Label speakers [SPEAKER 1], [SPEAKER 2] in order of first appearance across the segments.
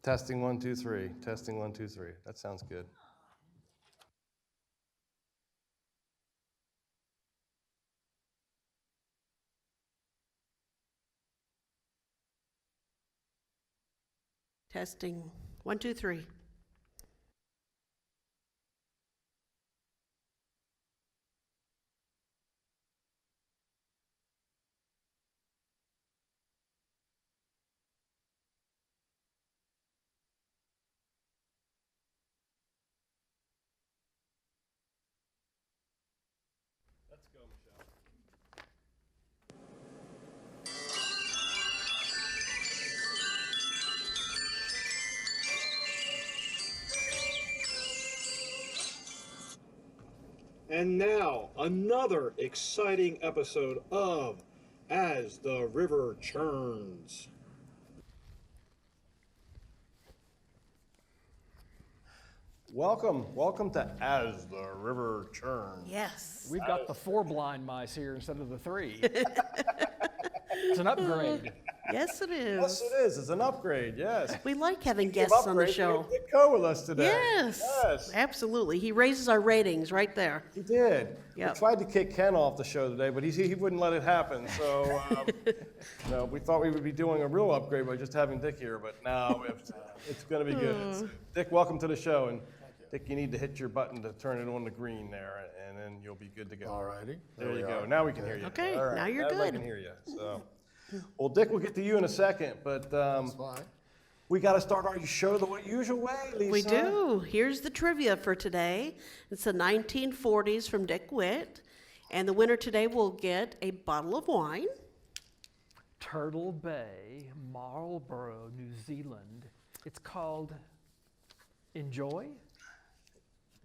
[SPEAKER 1] Testing 1, 2, 3. Testing 1, 2, 3. That sounds good.
[SPEAKER 2] Testing. 1, 2, 3.
[SPEAKER 1] Let's go, Michelle.
[SPEAKER 3] And now, another exciting episode of As the River Churns.
[SPEAKER 1] Welcome to As the River Churns.
[SPEAKER 2] Yes.
[SPEAKER 4] We've got the 4 blind mice here instead of the 3. It's an upgrade.
[SPEAKER 2] Yes, it
[SPEAKER 1] Yes,
[SPEAKER 2] is.
[SPEAKER 1] it is. It's an upgrade. Yes.
[SPEAKER 2] We like having
[SPEAKER 1] Speaking of
[SPEAKER 2] guests on the
[SPEAKER 1] upgrades,
[SPEAKER 2] show.
[SPEAKER 1] we had Dick Co with us today.
[SPEAKER 2] Yes.
[SPEAKER 1] Yes.
[SPEAKER 2] Absolutely. He raises our ratings right there.
[SPEAKER 1] He did.
[SPEAKER 2] Yep.
[SPEAKER 1] We tried to kick Ken off the show today, but he wouldn't let it happen. So no, we thought we would be doing a real upgrade by just having Dick here, but no, it's going to be good. Dick, welcome to the show. And Dick, you need to hit your button to turn it on the green there, and then you'll be good to go.
[SPEAKER 5] All righty.
[SPEAKER 1] There you go. Now we can hear you.
[SPEAKER 2] Okay,
[SPEAKER 1] All right.
[SPEAKER 2] now you're
[SPEAKER 1] I
[SPEAKER 2] good.
[SPEAKER 1] can hear you. So, well, Dick, we'll get to you in a second, but
[SPEAKER 5] That's fine.
[SPEAKER 1] we got to start our show the usual way, Lisa.
[SPEAKER 2] We do. Here's the trivia for today. It's the 1940s from Dick Witt. And the winner today will get a bottle of wine.
[SPEAKER 4] Turtle Bay, Marlborough, New Zealand. It's called Enjoy?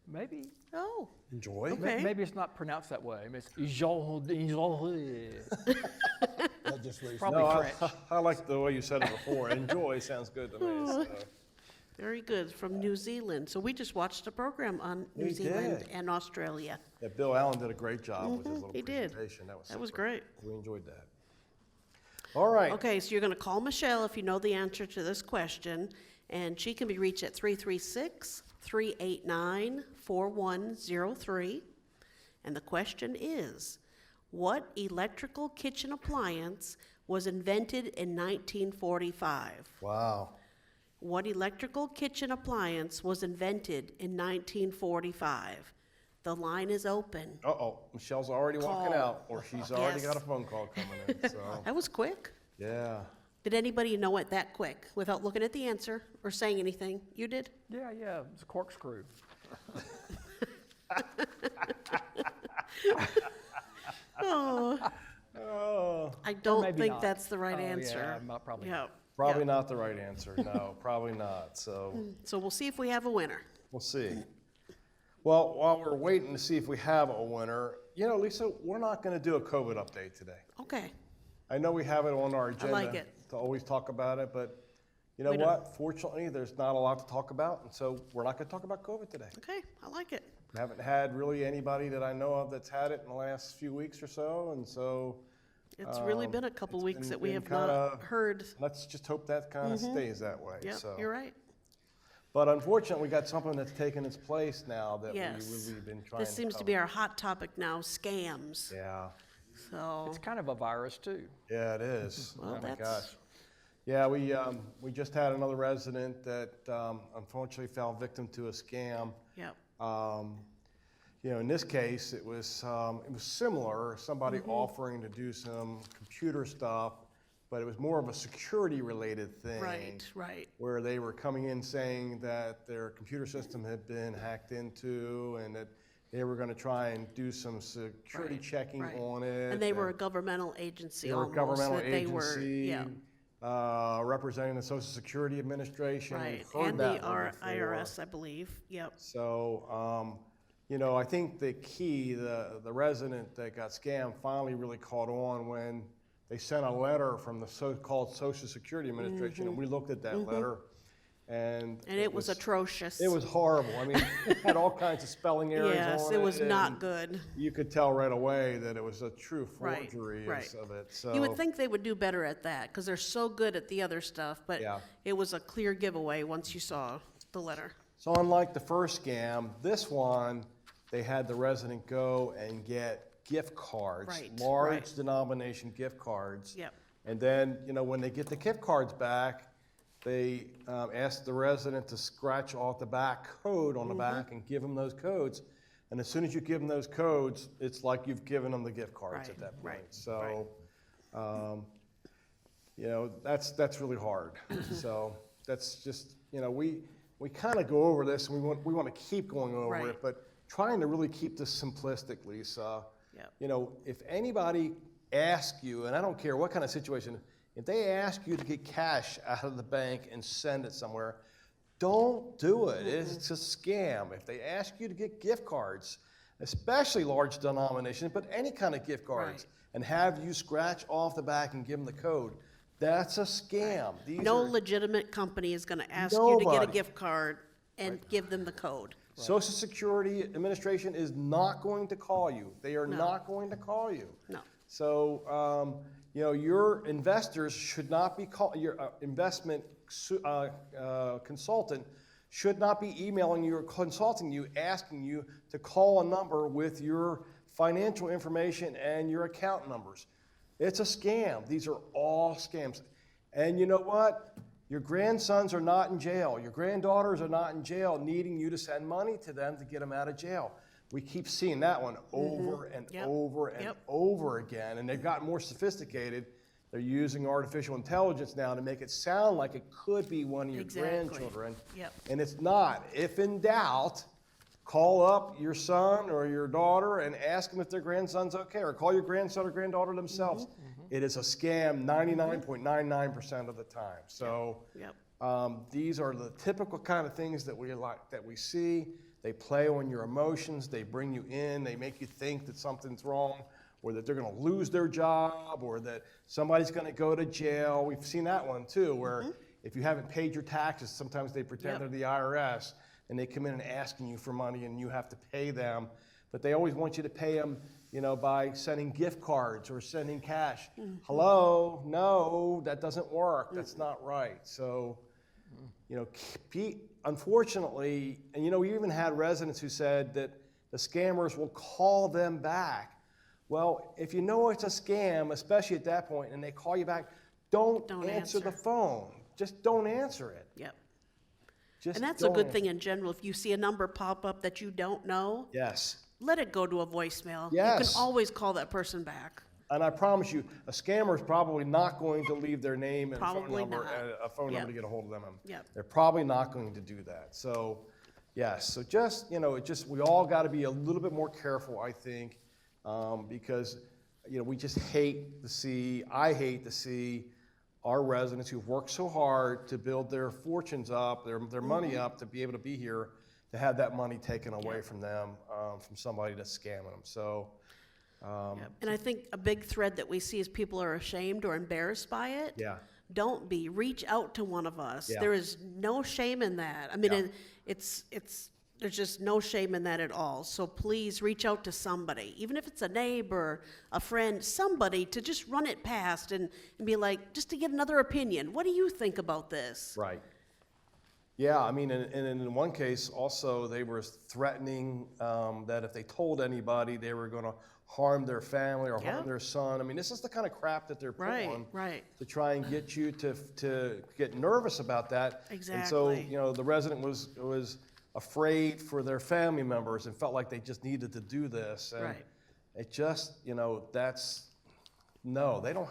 [SPEAKER 4] Maybe.
[SPEAKER 2] Oh,
[SPEAKER 1] Enjoy.
[SPEAKER 2] Okay.
[SPEAKER 4] Maybe it's not pronounced that way. It's Enjoy.
[SPEAKER 5] That just raised
[SPEAKER 4] Probably
[SPEAKER 1] No,
[SPEAKER 4] French.
[SPEAKER 1] I like the way you said it before. Enjoy sounds good to me. So.
[SPEAKER 2] very good. From New Zealand. So we just watched a program on New
[SPEAKER 1] We
[SPEAKER 2] Zealand
[SPEAKER 1] did.
[SPEAKER 2] and Australia.
[SPEAKER 1] Yeah, Bill Allen did a great job with his little
[SPEAKER 2] he did.
[SPEAKER 1] presentation.
[SPEAKER 2] That was
[SPEAKER 1] super.
[SPEAKER 2] great.
[SPEAKER 1] We enjoyed that. All right.
[SPEAKER 2] Okay, so you're going to call Michelle if you know the answer to this question, and she can be reached at 336-389-4103. And the question is, what electrical kitchen appliance was invented in 1945?
[SPEAKER 1] Wow.
[SPEAKER 2] What electrical kitchen appliance was invented in 1945? The line is open.
[SPEAKER 1] Uh-oh. Michelle's already walking
[SPEAKER 2] Call.
[SPEAKER 1] out, or she's already
[SPEAKER 2] Yes.
[SPEAKER 1] got a phone call coming in. So,
[SPEAKER 2] That was quick.
[SPEAKER 1] yeah.
[SPEAKER 2] Did anybody know it that quick without looking at the answer or saying anything? You did?
[SPEAKER 4] Yeah, it's a corkscrew.
[SPEAKER 2] Oh,
[SPEAKER 1] Oh,
[SPEAKER 2] I don't
[SPEAKER 4] maybe
[SPEAKER 2] think
[SPEAKER 4] not.
[SPEAKER 2] that's the right
[SPEAKER 4] Oh, yeah,
[SPEAKER 2] answer.
[SPEAKER 4] probably
[SPEAKER 2] Yeah.
[SPEAKER 4] not.
[SPEAKER 1] probably
[SPEAKER 2] Yeah.
[SPEAKER 1] not the right answer. No, probably not. So
[SPEAKER 2] So we'll see if we have a winner.
[SPEAKER 1] we'll see. Well, while we're waiting to see if we have a winner, Lisa, we're not going to do a COVID update today.
[SPEAKER 2] Okay.
[SPEAKER 1] I know we have it on our agenda
[SPEAKER 2] like it.
[SPEAKER 1] to always talk about it, but you know
[SPEAKER 2] We don't.
[SPEAKER 1] what? Fortunately, there's not a lot to talk about, and so we're not going to talk about COVID today.
[SPEAKER 2] Okay. I like it.
[SPEAKER 1] We haven't had really anybody that I know of that's had it in the last few weeks or so, and so
[SPEAKER 2] It's really been a couple
[SPEAKER 1] it's
[SPEAKER 2] weeks
[SPEAKER 1] been-
[SPEAKER 2] that we
[SPEAKER 1] been
[SPEAKER 2] have not
[SPEAKER 1] kinda-
[SPEAKER 2] heard.
[SPEAKER 1] let's just hope that kind of stays that way.
[SPEAKER 2] Yeah,
[SPEAKER 1] So.
[SPEAKER 2] you're right.
[SPEAKER 1] But unfortunately, we got something that's taken its place now that
[SPEAKER 2] Yes.
[SPEAKER 1] we really been trying
[SPEAKER 2] This seems to
[SPEAKER 1] cover.
[SPEAKER 2] be our hot topic now, scams.
[SPEAKER 1] Yeah,
[SPEAKER 2] So,
[SPEAKER 4] It's kind of a virus, too.
[SPEAKER 1] yeah, it is.
[SPEAKER 2] Well,
[SPEAKER 1] Oh my
[SPEAKER 2] that's-
[SPEAKER 1] gosh. Yeah, we just had another resident that unfortunately fell victim to a scam.
[SPEAKER 2] yeah.
[SPEAKER 1] In this case, it was similar. Somebody
[SPEAKER 2] Mm-hmm.
[SPEAKER 1] offering to do some computer stuff, but it was more of a security-related thing.
[SPEAKER 2] Right.
[SPEAKER 1] Where they were coming in saying that their computer system had been hacked into, and that they were going to try and do some security
[SPEAKER 2] Right,
[SPEAKER 1] checking
[SPEAKER 2] right.
[SPEAKER 1] on it.
[SPEAKER 2] And they were a governmental agency
[SPEAKER 1] They were a
[SPEAKER 2] almost.
[SPEAKER 1] governmental
[SPEAKER 2] that they were,
[SPEAKER 1] agency
[SPEAKER 2] yeah.
[SPEAKER 1] representing the Social Security Administration.
[SPEAKER 2] Right.
[SPEAKER 1] We've heard
[SPEAKER 2] And
[SPEAKER 1] that
[SPEAKER 2] the
[SPEAKER 1] one before.
[SPEAKER 2] IRS, I believe. Yep.
[SPEAKER 1] So, I think the key, the resident that got scammed finally really caught on when they sent a letter from the so-called Social Security Administration, and we looked at that letter, And
[SPEAKER 2] it was atrocious.
[SPEAKER 1] It was horrible. I mean, it had all kinds of spelling errors
[SPEAKER 2] Yes,
[SPEAKER 1] on
[SPEAKER 2] it was not
[SPEAKER 1] and
[SPEAKER 2] good.
[SPEAKER 1] You could tell right away that it was a true
[SPEAKER 2] Right,
[SPEAKER 1] forgery
[SPEAKER 2] right.
[SPEAKER 1] of it. So
[SPEAKER 2] You would think they would do better at that, because they're so good at the other stuff, but
[SPEAKER 1] Yeah.
[SPEAKER 2] it was a clear giveaway once you saw the letter.
[SPEAKER 1] So unlike the first scam, this one, they had the resident go and get gift cards,
[SPEAKER 2] Right,
[SPEAKER 1] large
[SPEAKER 2] right.
[SPEAKER 1] denomination gift cards.
[SPEAKER 2] Yep.
[SPEAKER 1] And then, when they get the gift cards back, they ask the resident to scratch off the back code on the back and give them those codes. And as soon as you give them those codes, it's like you've given them the gift cards at
[SPEAKER 2] Right,
[SPEAKER 1] that point.
[SPEAKER 2] right,
[SPEAKER 1] So, that's really hard. So that's just, we kind of go over this and we want to keep going over
[SPEAKER 2] Right.
[SPEAKER 1] it, but trying to really keep this simplistic, Lisa.
[SPEAKER 2] Yep.
[SPEAKER 1] If anybody asks you, and I don't care what kind of situation, if they ask you to get cash out of the bank and send it somewhere, don't do it. It's a scam. If they ask you to get gift cards, especially large denominations, but any kind of gift cards,
[SPEAKER 2] Right.
[SPEAKER 1] and have you scratch off the back and give them the code, that's a scam. These
[SPEAKER 2] No
[SPEAKER 1] are,
[SPEAKER 2] legitimate company is going to ask you to get a
[SPEAKER 1] Nobody.
[SPEAKER 2] gift card and give them the code.
[SPEAKER 1] Social Security Administration is not going to call you. They are
[SPEAKER 2] No.
[SPEAKER 1] not going to call you.
[SPEAKER 2] No.
[SPEAKER 1] So, your investors should not be your investment consultant should not be emailing you or consulting you, asking you to call a number with your financial information and your account numbers. It's a scam. These are all scams. And you know what? Your grandsons are not in jail. Your granddaughters are not in jail needing you to send money to them to get them out of jail. We keep seeing that one over and
[SPEAKER 2] Yep.
[SPEAKER 1] over and
[SPEAKER 2] Yep.
[SPEAKER 1] over again. And they've gotten more sophisticated. They're using artificial intelligence now to make it sound like it could be one of your
[SPEAKER 2] Exactly.
[SPEAKER 1] grandchildren.
[SPEAKER 2] Yep.
[SPEAKER 1] And it's not. If in doubt, call up your son or your daughter and ask them if their grandson's okay, or call your grandson or granddaughter themselves. It is a scam 99.99% of the time. So
[SPEAKER 2] Yep.
[SPEAKER 1] these are the typical kind of things that we see. They play on your emotions. They bring you in. They make you think that something's wrong, or that they're going to lose their job, or that somebody's going to go to jail. We've seen that one too, where if you haven't paid your taxes, sometimes they pretend
[SPEAKER 2] Yep.
[SPEAKER 1] they're the IRS and they come in and asking you for money and you have to pay them. But they always want you to pay them, by sending gift cards or sending cash. Hello? No, that doesn't work. That's not right. So, unfortunately, and we even had residents who said that the scammers will call them back. Well, if you know it's a scam, especially at that point, and they call you back, don't answer the phone. Just don't answer it.
[SPEAKER 2] Yep.
[SPEAKER 1] Just
[SPEAKER 2] And that's a
[SPEAKER 1] don't
[SPEAKER 2] good
[SPEAKER 1] answer
[SPEAKER 2] thing in general. If you see a number pop up that you don't know,
[SPEAKER 1] Yes.
[SPEAKER 2] let it go to a voicemail. You
[SPEAKER 1] Yes.
[SPEAKER 2] can always call that person back.
[SPEAKER 1] And I promise you, a scammer is probably not going to leave their name and
[SPEAKER 2] Probably
[SPEAKER 1] phone number,
[SPEAKER 2] not.
[SPEAKER 1] a phone number
[SPEAKER 2] Yep.
[SPEAKER 1] to get a hold of them.
[SPEAKER 2] Yep.
[SPEAKER 1] They're probably not going to do that. So, yes. So just, we all got to be a little bit more careful, I think, because, we just I hate to see our residents who've worked so hard to build their fortunes up, their money up, to be able to be here, to have that money taken away from them, from somebody that's scamming them. So,
[SPEAKER 2] Yep. And I think a big thread that we see is people are ashamed or embarrassed by it.
[SPEAKER 1] yeah.
[SPEAKER 2] Don't be. Reach out to one of us.
[SPEAKER 1] Yeah.
[SPEAKER 2] There is no shame in that. I mean,
[SPEAKER 1] Yeah.
[SPEAKER 2] there's just no shame in that at all. So please reach out to somebody, even if it's a neighbor, a friend, somebody, to just run it past and be like, just to get another opinion. What do you think about this?
[SPEAKER 1] Right. Yeah, I mean, and in one case, also, they were threatening that if they told anybody, they were going to harm their family or harm
[SPEAKER 2] Yep.
[SPEAKER 1] their son. I mean, this is the kind of crap that they're pulling
[SPEAKER 2] Right.
[SPEAKER 1] to try and get you to get nervous about that. And so,
[SPEAKER 2] Exactly.
[SPEAKER 1] the resident was afraid for their family members and felt like they just needed to do this. And
[SPEAKER 2] Right.
[SPEAKER 1] it just, they don't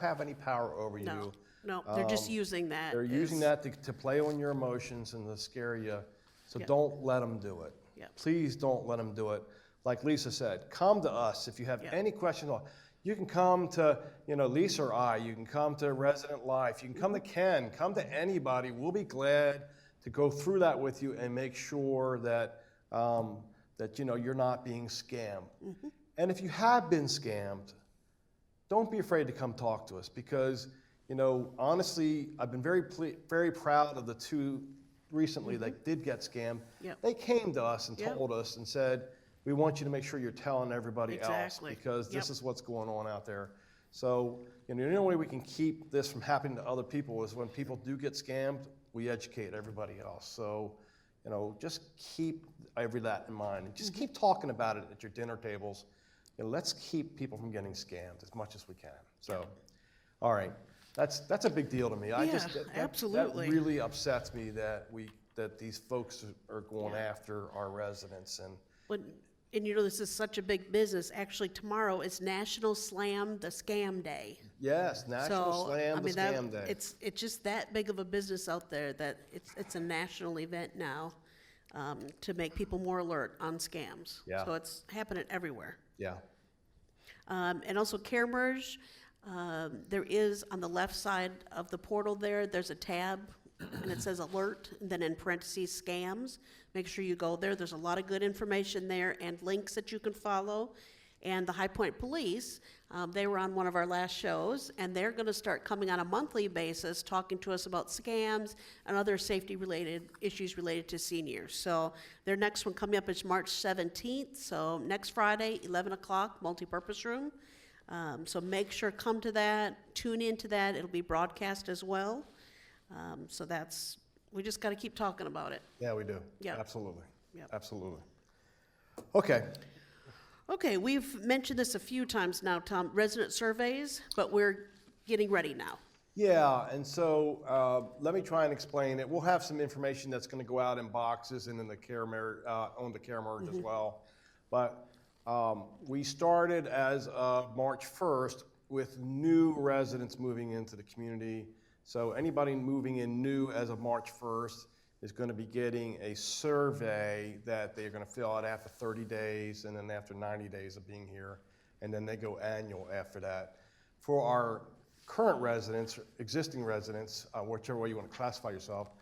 [SPEAKER 1] have any power over you.
[SPEAKER 2] No, they're just using that.
[SPEAKER 1] They're using
[SPEAKER 2] as-
[SPEAKER 1] that to play on your emotions and to scare you. So
[SPEAKER 2] Yep.
[SPEAKER 1] don't let them do it.
[SPEAKER 2] Yep.
[SPEAKER 1] Please don't let them do it. Like Lisa said, come to us if you have
[SPEAKER 2] Yep.
[SPEAKER 1] any questions. You can come to, Lisa or I. You can come to Resident Life. You can come to Ken. Come to anybody. We'll be glad to go through that with you and make sure that you're not being scammed.
[SPEAKER 2] Mm-hmm.
[SPEAKER 1] And if you have been scammed, don't be afraid to come talk to us, because honestly, I've been very proud of the two recently that did get scammed,
[SPEAKER 2] Yep.
[SPEAKER 1] they came to us and
[SPEAKER 2] Yep.
[SPEAKER 1] told us and said, we want you to make sure you're telling everybody
[SPEAKER 2] Exactly.
[SPEAKER 1] else because this
[SPEAKER 2] Yep.
[SPEAKER 1] is what's going on out there. So, the only way we can keep this from happening to other people is when people do get scammed, we educate everybody else. So, just keep that in mind. And just keep talking about it at your dinner tables. Let's keep people from getting scammed as much as we can. So, all right, that's a big deal to me.
[SPEAKER 2] Absolutely.
[SPEAKER 1] That really upsets me that these folks are going after our residents and.
[SPEAKER 2] And this is such a big business. Actually, tomorrow is National Slam the Scam Day.
[SPEAKER 1] Yes, National
[SPEAKER 2] So,
[SPEAKER 1] Slam the Scam Day.
[SPEAKER 2] It's just that big of a business out there that it's a national event now to make people more alert on scams.
[SPEAKER 1] Yeah.
[SPEAKER 2] So it's happening everywhere.
[SPEAKER 1] Yeah.
[SPEAKER 2] And also Care Merge, there is on the left side of the portal there's a tab and it says alert and then in parentheses scams. Make sure you go there. There's a lot of good information there and links that you can follow. And the High Point Police, they were on one of our last shows, and they're going to start coming on a monthly basis talking to us about scams and other safety-related issues related to seniors. So their next one coming up is March 17th, so next Friday, 11 o'clock, multipurpose room. So make sure come to that, tune into that. It'll be broadcast as well. We just got to keep talking about it.
[SPEAKER 1] Yeah, we do.
[SPEAKER 2] Yep.
[SPEAKER 1] Absolutely.
[SPEAKER 2] Yep.
[SPEAKER 1] Absolutely. Okay.
[SPEAKER 2] Okay, we've mentioned this a few times now, Tom, resident surveys, but we're getting ready now.
[SPEAKER 1] Yeah, and so let me try and explain it. We'll have some information that's going to go out in boxes and in the care on the care merge as well. But we started as of March 1st with new residents moving into the community. So anybody moving in new as of March 1st is going to be getting a survey that they're going to fill out after 30 days and then after 90 days of being here, and then they go annual after that. For our current residents, existing residents, whichever way you want to classify yourself,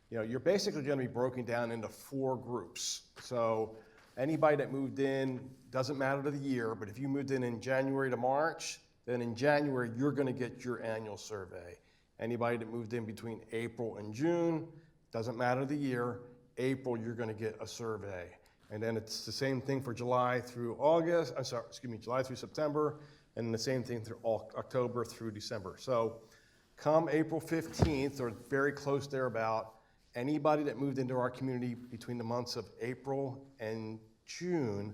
[SPEAKER 1] you're basically going to be broken down into 4 groups. So anybody that moved in, doesn't matter to the year, but if you moved in January to March, then in January you're going to get your annual survey. Anybody that moved in between April and June, doesn't matter the year, April you're going to get a survey. And then it's the same thing for July through July through September, and the same thing through October through December. So come April 15th, or very close thereabout, anybody that moved into our community between the months of April and June,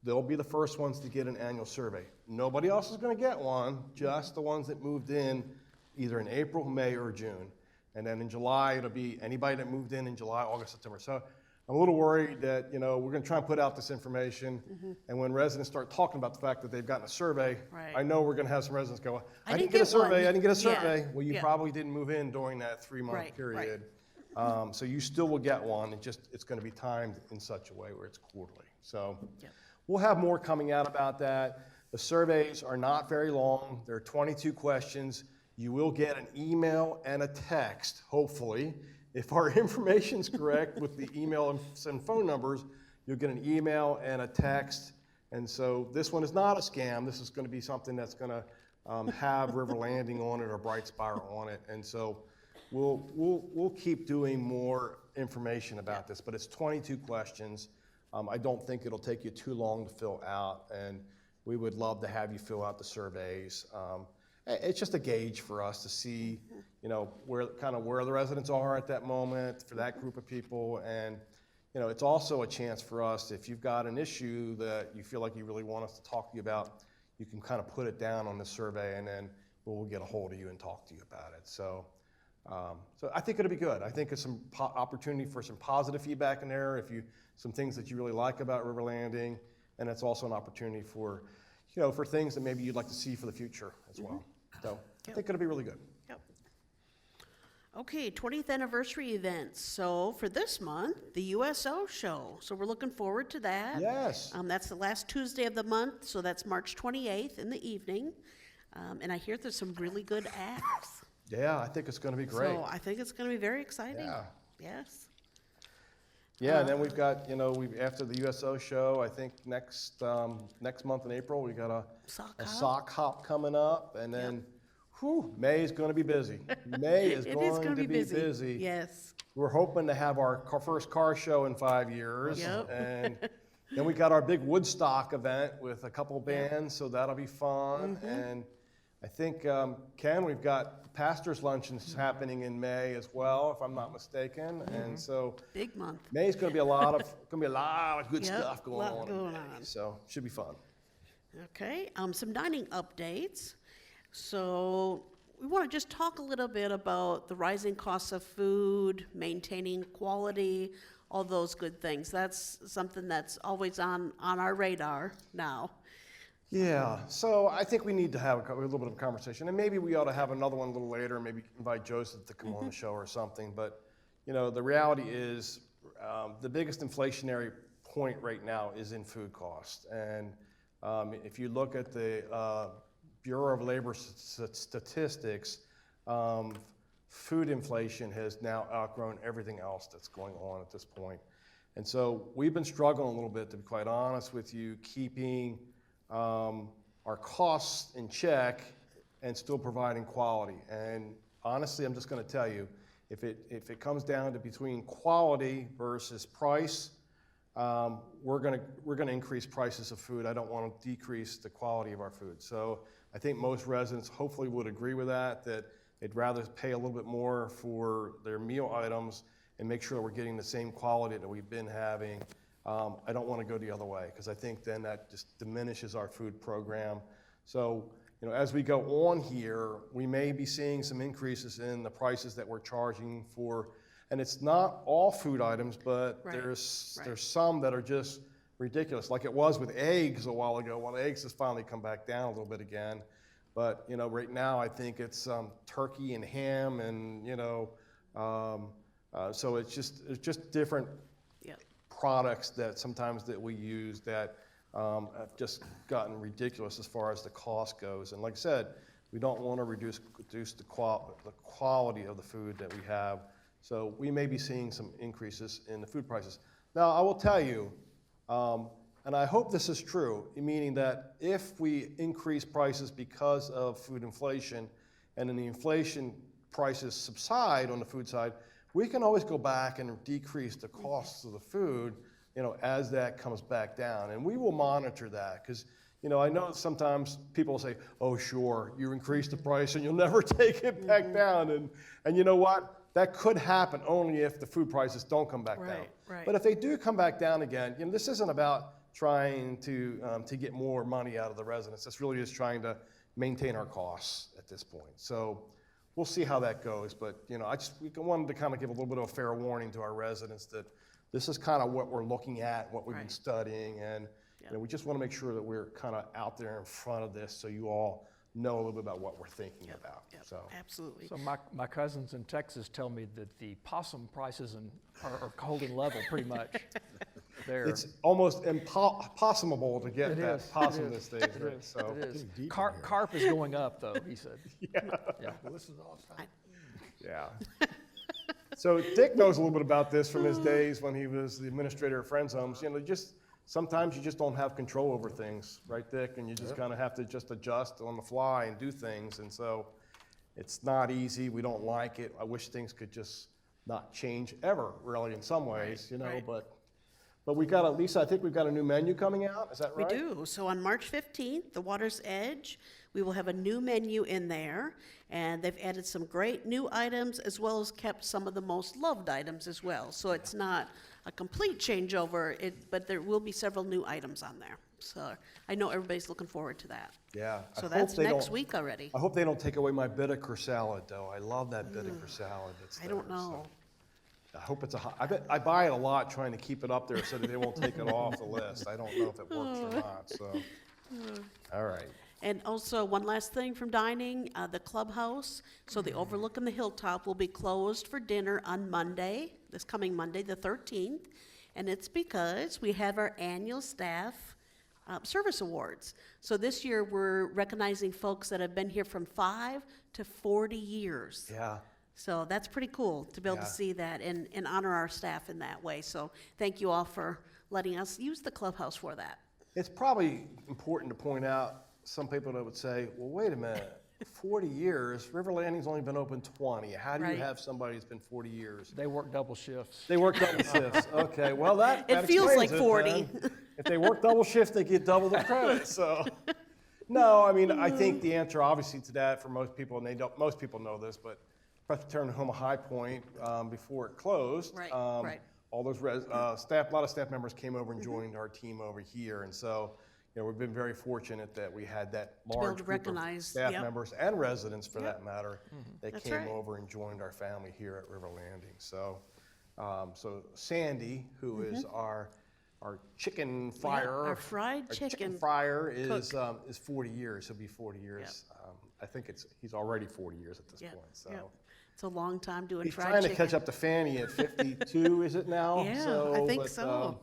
[SPEAKER 1] they'll be the first ones to get an annual survey. Nobody else is going to get one, just the ones that moved in either in April, May, or June. And then in July, it'll be anybody that moved in July, August, September. So I'm a little worried that, we're going to try and put out this information, and when residents start talking about the fact that they've gotten a survey,
[SPEAKER 2] Right.
[SPEAKER 1] I know we're going to have some residents go, I didn't
[SPEAKER 2] didn't
[SPEAKER 1] get a
[SPEAKER 2] get
[SPEAKER 1] survey,
[SPEAKER 2] one."
[SPEAKER 1] I didn't get a
[SPEAKER 2] Yeah.
[SPEAKER 1] survey. Well, you
[SPEAKER 2] Yeah.
[SPEAKER 1] probably didn't move in during that 3-month
[SPEAKER 2] Right, right.
[SPEAKER 1] period. So you still will get one, it's going to be timed in such a way where it's quarterly. So
[SPEAKER 2] Yep.
[SPEAKER 1] we'll have more coming out about that. The surveys are not very long. They're 22 questions. You will get an email and a text, hopefully. If our information's correct with the email and phone numbers, you'll get an email and a text. And so this one is not a scam. This is going to be something that's going to have River Landing on it or Bright Spire on it. And so we'll keep doing more information about this, but it's 22 questions. I don't think it'll take you too long to fill out, and we would love to have you fill out the surveys. It's just a gauge for us to see, where the residents are at that moment for that group of people. And, it's also a chance for us, if you've got an issue that you feel like you really want us to talk to you about, you can kind of put it down on the survey, and then we'll get a hold of you and talk to you about it. So I think it'll be good. I think it's some opportunity for some positive feedback in there, some things that you really like about River Landing, and it's also an opportunity for, for things that maybe you'd like to see for the future as well. So I think it'll be really good.
[SPEAKER 2] Yep. Okay, 20th anniversary events. So for this month, the USO show. So we're looking forward to that.
[SPEAKER 1] Yes.
[SPEAKER 2] That's the last Tuesday of the month, so that's March 28th in the evening. And I hear there's some really good acts.
[SPEAKER 1] Yeah, I think it's going to be great.
[SPEAKER 2] So I think it's going to be very exciting.
[SPEAKER 1] Yeah.
[SPEAKER 2] Yes.
[SPEAKER 1] Yeah, and then we've got, after the USO show, I think next month in April, we got a
[SPEAKER 2] Sock hop.
[SPEAKER 1] sock hop coming up, and then Whew, May is going to be busy. May is
[SPEAKER 2] It
[SPEAKER 1] going
[SPEAKER 2] is gonna
[SPEAKER 1] to
[SPEAKER 2] be
[SPEAKER 1] be
[SPEAKER 2] busy.
[SPEAKER 1] busy.
[SPEAKER 2] Yes.
[SPEAKER 1] We're hoping to have our first car show in 5 years.
[SPEAKER 2] Yep.
[SPEAKER 1] And then we got our big Woodstock event with a couple bands, so that'll be fun.
[SPEAKER 2] Mm-hmm.
[SPEAKER 1] And I think, Ken, we've got the pastor's luncheons happening in May as well, if I'm not mistaken.
[SPEAKER 2] Mm-hmm.
[SPEAKER 1] And so
[SPEAKER 2] Big month.
[SPEAKER 1] May is going to be a lot of good
[SPEAKER 2] Yep,
[SPEAKER 1] stuff going
[SPEAKER 2] lot
[SPEAKER 1] on. in
[SPEAKER 2] going
[SPEAKER 1] May.
[SPEAKER 2] on.
[SPEAKER 1] So should be fun.
[SPEAKER 2] Okay, some dining updates. So we want to just talk a little bit about the rising costs of food, maintaining quality, all those good things. That's something that's always on our radar now.
[SPEAKER 1] Yeah, so I think we need to have a little bit of a conversation, and maybe we ought to have another one a little later, maybe invite Joseph to come on the show or something. But the reality is, the biggest inflationary point right now is in food costs. And if you look at the Bureau of Labor Statistics, food inflation has now outgrown everything else that's going on at this point. And so we've been struggling a little bit, to be quite honest with you, keeping our costs in check and still providing quality. And honestly, I'm just going to tell you, if it comes down to between quality versus price, we're going to increase prices of food. I don't want to decrease the quality of our food. So I think most residents hopefully would agree with that they'd rather pay a little bit more for their meal items and make sure we're getting the same quality that we've been having. I don't want to go the other way, because I think then that just diminishes our food program. So, as we go on here, we may be seeing some increases in the prices that we're charging for, and it's not all food items, but
[SPEAKER 2] Right,
[SPEAKER 1] there's
[SPEAKER 2] right.
[SPEAKER 1] some that are just ridiculous, like it was with eggs a while ago. Well, eggs has finally come back down a little bit again, but right now I think it's turkey and ham, and so it's just different
[SPEAKER 2] Yep.
[SPEAKER 1] products that sometimes that we use that have just gotten ridiculous as far as the cost goes. And like I said, we don't want to reduce the quality of the food that we have. So we may be seeing some increases in the food prices. Now, I will tell you, and I hope this is true, meaning that if we increase prices because of food inflation, and then the inflation prices subside on the food side, we can always go back and decrease the costs of the food, as that comes back down. And we will monitor that, because, I know sometimes people say, oh, sure, you increase the price and you'll never take it back down. And you know what? That could happen only if the food prices don't come back down.
[SPEAKER 2] Right.
[SPEAKER 1] But if they do come back down again, this isn't about trying to get more money out of the residents. It's really just trying to maintain our costs at this point. So we'll see how that goes. But we wanted to kind of give a little bit of a fair warning to our residents that this is kind of what we're looking at, what we've been
[SPEAKER 2] Right.
[SPEAKER 1] studying, and we just want to make sure that we're kind of out there in front of this, so you all know a little bit about what we're thinking about.
[SPEAKER 2] Yep,
[SPEAKER 1] So
[SPEAKER 2] absolutely.
[SPEAKER 4] So my cousins in Texas tell me that the possum prices are holding level pretty much. There.
[SPEAKER 1] it's almost impossible to get
[SPEAKER 4] It
[SPEAKER 1] that
[SPEAKER 4] is, it
[SPEAKER 1] possum
[SPEAKER 4] is,
[SPEAKER 1] these days.
[SPEAKER 4] it
[SPEAKER 1] Right?
[SPEAKER 4] is,
[SPEAKER 1] So
[SPEAKER 4] it is.
[SPEAKER 5] Getting deep in
[SPEAKER 4] Carp,
[SPEAKER 5] here.
[SPEAKER 4] carp is going up, though, he said. Yeah.
[SPEAKER 5] Well, this is all time.
[SPEAKER 1] yeah. So Dick knows a little bit about this from his days when he was the administrator of Friends Homes. Sometimes you just don't have control over things, right, Dick? And you just kind of have to just adjust on the fly and do things. And so it's not easy. We don't like it. I wish things could just not change ever, really, in some ways,
[SPEAKER 2] right.
[SPEAKER 1] But we got Lisa, I think we've got a new menu coming out. Is that right?
[SPEAKER 2] We do. So on March 15th, the Water's Edge, we will have a new menu in there, and they've added some great new items as well as kept some of the most loved items as well. So it's not a complete changeover, but there will be several new items on there. So I know everybody's looking forward to that.
[SPEAKER 1] Yeah. I
[SPEAKER 2] So
[SPEAKER 1] hope
[SPEAKER 2] that's
[SPEAKER 1] they
[SPEAKER 2] next
[SPEAKER 1] don't-
[SPEAKER 2] week already.
[SPEAKER 1] I hope they don't take away my Bittaker salad, though. I love that Bittaker salad. That's
[SPEAKER 2] I don't
[SPEAKER 1] there, so.
[SPEAKER 2] know.
[SPEAKER 1] I hope it's I buy it a lot trying to keep it up there so that they won't take it off the list. I don't know if it works or not, so. All right.
[SPEAKER 2] And also, one last thing from dining, the clubhouse, so the overlook on the hilltop will be closed for dinner on Monday, this coming Monday, the 13th. And it's because we have our annual staff service awards. So this year, we're recognizing folks that have been here from 5 to 40 years.
[SPEAKER 1] Yeah.
[SPEAKER 2] So that's pretty cool to be able
[SPEAKER 1] Yeah.
[SPEAKER 2] to see that and honor our staff in that way. So thank you all for letting us use the clubhouse for that.
[SPEAKER 1] It's probably important to point out some people that would say, well, wait a minute, 40 years. River Landing's only been open 20. How do you
[SPEAKER 2] Right.
[SPEAKER 1] have somebody who's been 40 years?
[SPEAKER 4] They work double shifts.
[SPEAKER 1] They work double shifts. Okay, well, that
[SPEAKER 2] It feels
[SPEAKER 1] explains
[SPEAKER 2] like
[SPEAKER 1] it
[SPEAKER 2] 40.
[SPEAKER 1] then. If they work double shift, they get double the credit, so. No, I mean, I think the answer obviously to that for most people, and most people know this, but Presbyterian Home of High Point, before it closed.
[SPEAKER 2] Right, right.
[SPEAKER 1] All those staff, a lot of staff members came over and joined our team over here, and so, we've been very fortunate that we had that
[SPEAKER 2] be able
[SPEAKER 1] large
[SPEAKER 2] to
[SPEAKER 1] group of
[SPEAKER 2] recognize,
[SPEAKER 1] staff
[SPEAKER 2] yep.
[SPEAKER 1] members and residents, for that matter, that
[SPEAKER 2] That's
[SPEAKER 1] came
[SPEAKER 2] right.
[SPEAKER 1] over and joined our family here at River Landing. So, so Sandy, who is our chicken fryer,
[SPEAKER 2] our fried chicken
[SPEAKER 1] fryer is 40 years. He'll be 40 years. I think he's already 40 years at this
[SPEAKER 2] Yep,
[SPEAKER 1] point. So.
[SPEAKER 2] yep. It's a long time doing
[SPEAKER 1] He's
[SPEAKER 2] fried
[SPEAKER 1] trying
[SPEAKER 2] chicken.
[SPEAKER 1] to catch up to Fanny at 52, is it now?
[SPEAKER 2] Yeah, I think so.